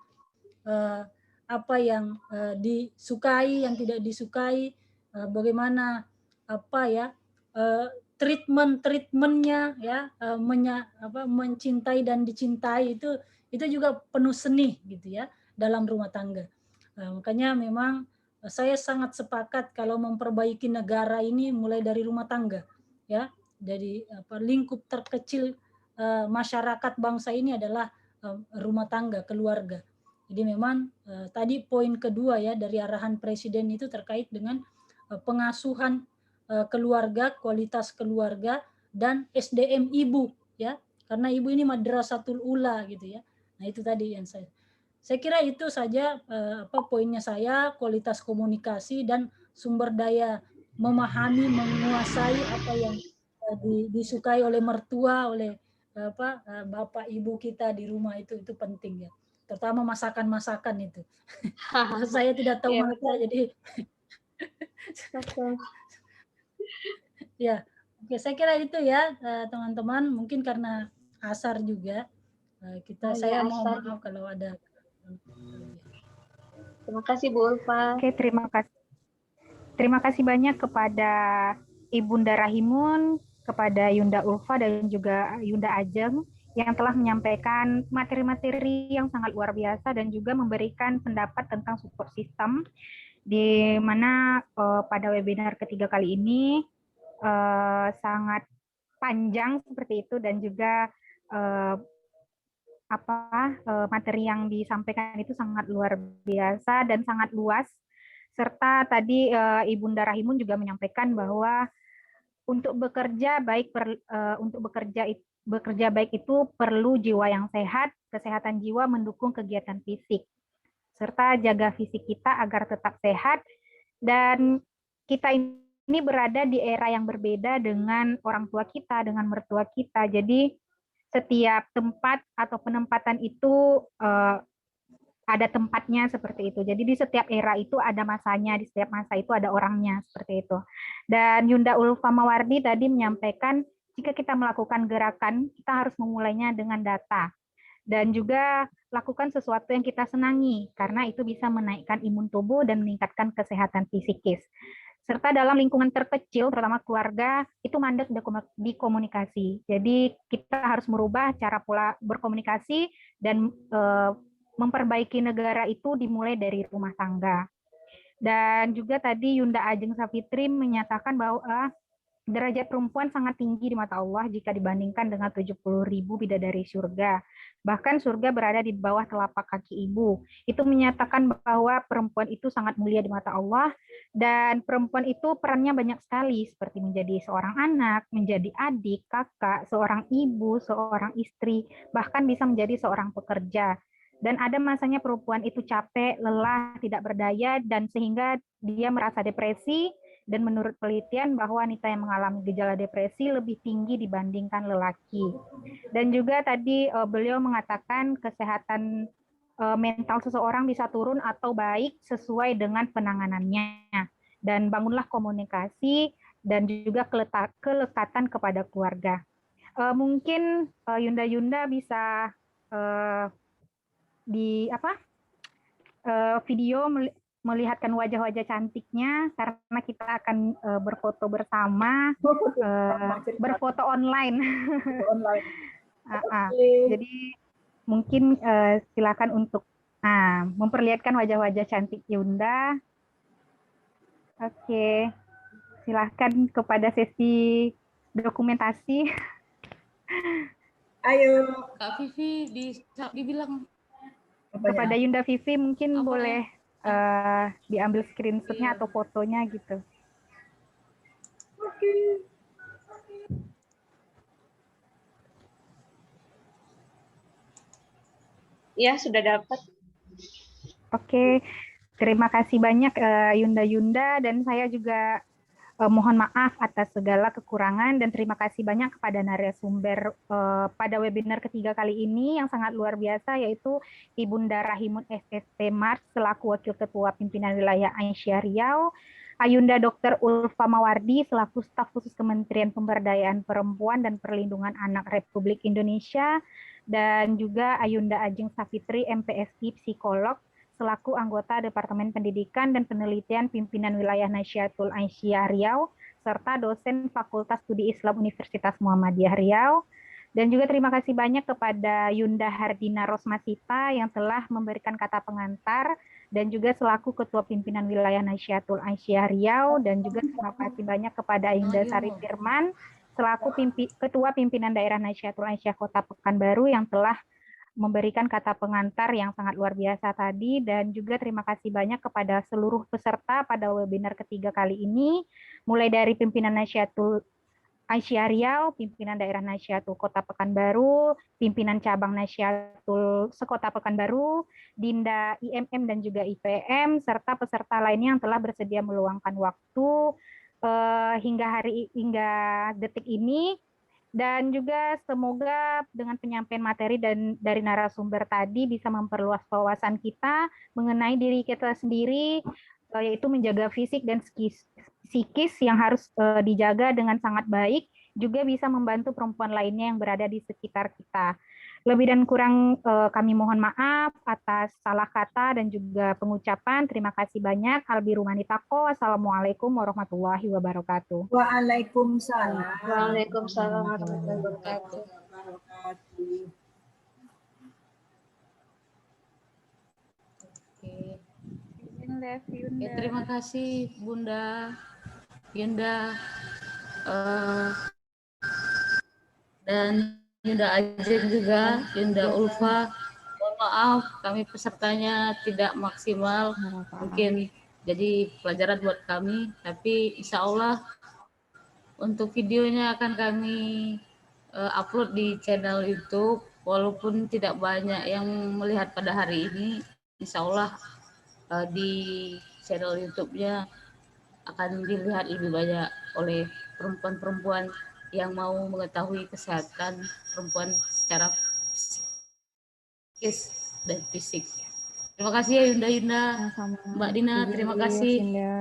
apa yang disukai, yang tidak disukai, bagaimana apa ya treatmentnya ya, mencintai dan dicintai itu juga penuh seni gitu ya dalam rumah tangga. Makanya memang saya sangat sepakat kalau memperbaiki negara ini mulai dari rumah tangga ya, dari lingkup terkecil masyarakat bangsa ini adalah rumah tangga, keluarga. Jadi memang tadi poin kedua ya dari arahan Presiden itu terkait dengan pengasuhan keluarga, kualitas keluarga, dan SDM ibu ya, karena ibu ini madrasatul ula gitu ya. Nah itu tadi yang saya kira itu saja poinnya saya, kualitas komunikasi dan sumber daya memahami, menguasai apa yang disukai oleh mertua, oleh bapak ibu kita di rumah itu penting ya. Terutama masakan-masakan itu. Saya tidak tahu Iya, masak, betul. jadi Betul. ya. Oke, saya kira itu ya teman-teman. Mungkin karena asar juga saya mohon maaf kalau ada. Terima kasih Bu Ulfa. Oke, terima kasih. Terima kasih banyak kepada Ibunda Rahimun, kepada Yunda Ulfa dan juga Yunda Ajeng yang telah menyampaikan materi-materi yang sangat luar biasa dan juga memberikan pendapat tentang support system, di mana pada webinar ketiga kali ini sangat panjang seperti itu, dan juga materi yang disampaikan itu sangat luar biasa dan sangat luas. Serta tadi Ibunda Rahimun juga menyampaikan bahwa untuk bekerja bekerja baik itu perlu jiwa yang sehat, kesehatan jiwa mendukung kegiatan fisik, serta jaga fisik kita agar tetap sehat. Dan kita ini berada di era yang berbeda dengan orang tua kita, dengan mertua kita. Jadi setiap tempat atau penempatan itu ada tempatnya seperti itu. Jadi di setiap era itu ada masanya, di setiap masa itu ada orangnya seperti itu. Dan Yunda Ulfa Mawardi tadi menyampaikan jika kita melakukan gerakan, kita harus memulainya dengan data. Dan juga lakukan sesuatu yang kita senangi, karena itu bisa menaikkan imun tubuh dan meningkatkan kesehatan fisikis. Serta dalam lingkungan terkecil, terutama keluarga, itu mandek di komunikasi. Jadi kita harus merubah cara pola berkomunikasi dan memperbaiki negara itu dimulai dari rumah tangga. Dan juga tadi Yunda Ajeng Safitri menyatakan bahwa derajat perempuan sangat tinggi di mata Allah jika dibandingkan dengan 70.000 bidadari surga. Bahkan surga berada di bawah telapak kaki ibu. Itu menyatakan bahwa perempuan itu sangat mulia di mata Allah, dan perempuan itu perannya banyak sekali, seperti menjadi seorang anak, menjadi adik, kakak, seorang ibu, seorang istri, bahkan bisa menjadi seorang pekerja. Dan ada masanya perempuan itu capek, lelah, tidak berdaya, dan sehingga dia merasa depresi. Dan menurut penelitian bahwa wanita yang mengalami gejala depresi lebih tinggi dibandingkan lelaki. Dan juga tadi beliau mengatakan kesehatan mental seseorang bisa turun atau baik sesuai dengan penanganannya. Dan bangunlah komunikasi dan juga kelekatan kepada keluarga. Mungkin Yunda bisa di video melihatkan wajah-wajah cantiknya, karena kita akan berfoto bersama, berfoto online. Jadi mungkin silakan untuk memperlihatkan wajah-wajah cantik Yunda. Oke, silakan kepada sesi dokumentasi. Ayo. Kak Vivi dibilang kepada Yunda Vivi mungkin boleh diambil screenshotnya atau fotonya gitu. Oke. Ya, sudah dapat. Oke, terima kasih banyak Yunda, dan saya juga mohon maaf atas segala kekurangan, dan terima kasih banyak kepada narasumber pada webinar ketiga kali ini yang sangat luar biasa, yaitu Ibunda Rahimun SST Mars selaku Wakil Ketua Pimpinan Wilayah Aisyah Riau, Ayunda Dr. Ulfa Mawardi selaku Staf Khusus Kementerian Pemberdayaan Perempuan dan Perlindungan Anak Republik Indonesia, dan juga Ayunda Ajeng Safitri MPSI Psikolog selaku anggota Departemen Pendidikan dan Penelitian Pimpinan Wilayah Nahdlatul Aisyah Riau, serta dosen Fakultas Studi Islam Universitas Muhammadiyah Riau. Dan juga terima kasih banyak kepada Yunda Hardina Rosmasita yang telah memberikan kata pengantar, dan juga selaku Ketua Pimpinan Wilayah Nahdlatul Aisyah Riau, dan juga terima kasih banyak kepada Yunda Sari Firman selaku Ketua Pimpinan Daerah Nahdlatul Aisyah Kota Pekanbaru yang telah memberikan kata pengantar yang sangat luar biasa tadi. Dan juga terima kasih banyak kepada seluruh peserta pada webinar ketiga kali ini, mulai dari pimpinan Nahdlatul Aisyah Riau, pimpinan daerah Nahdlatul Kota Pekanbaru, pimpinan cabang Nahdlatul sekota Pekanbaru, Dinda IMM dan juga IPM, serta peserta lainnya yang telah bersedia meluangkan waktu hingga detik ini. Dan juga semoga dengan penyampaian materi dan dari narasumber tadi bisa memperluas wawasan kita mengenai diri kita sendiri, yaitu menjaga fisik dan psikis yang harus dijaga dengan sangat baik, juga bisa membantu perempuan lainnya yang berada di sekitar kita. Lebih dan kurang kami mohon maaf atas salah kata dan juga pengucapan. Terima kasih banyak. Albiru manitako. Assalamualaikum warahmatullahi wabarakatuh. Waalaikumsalam. Waalaikumsalam warahmatullahi wabarakatuh. Ya, terima kasih Bunda Yunda dan Yunda Ajeng juga, Yunda Ulfa. Mohon maaf kami pesertanya tidak maksimal, mungkin jadi pelajaran buat kami, tapi insya Allah untuk videonya akan kami upload di channel YouTube, walaupun tidak banyak yang melihat pada hari ini, insya Allah di channel YouTube-nya akan dilihat lebih banyak oleh perempuan-perempuan yang mau mengetahui kesehatan perempuan secara psikis dan fisik. Terima kasih ya Yunda. Sama-sama. Mbak Dina, Izin terima dulu ya, kasih. Yunda.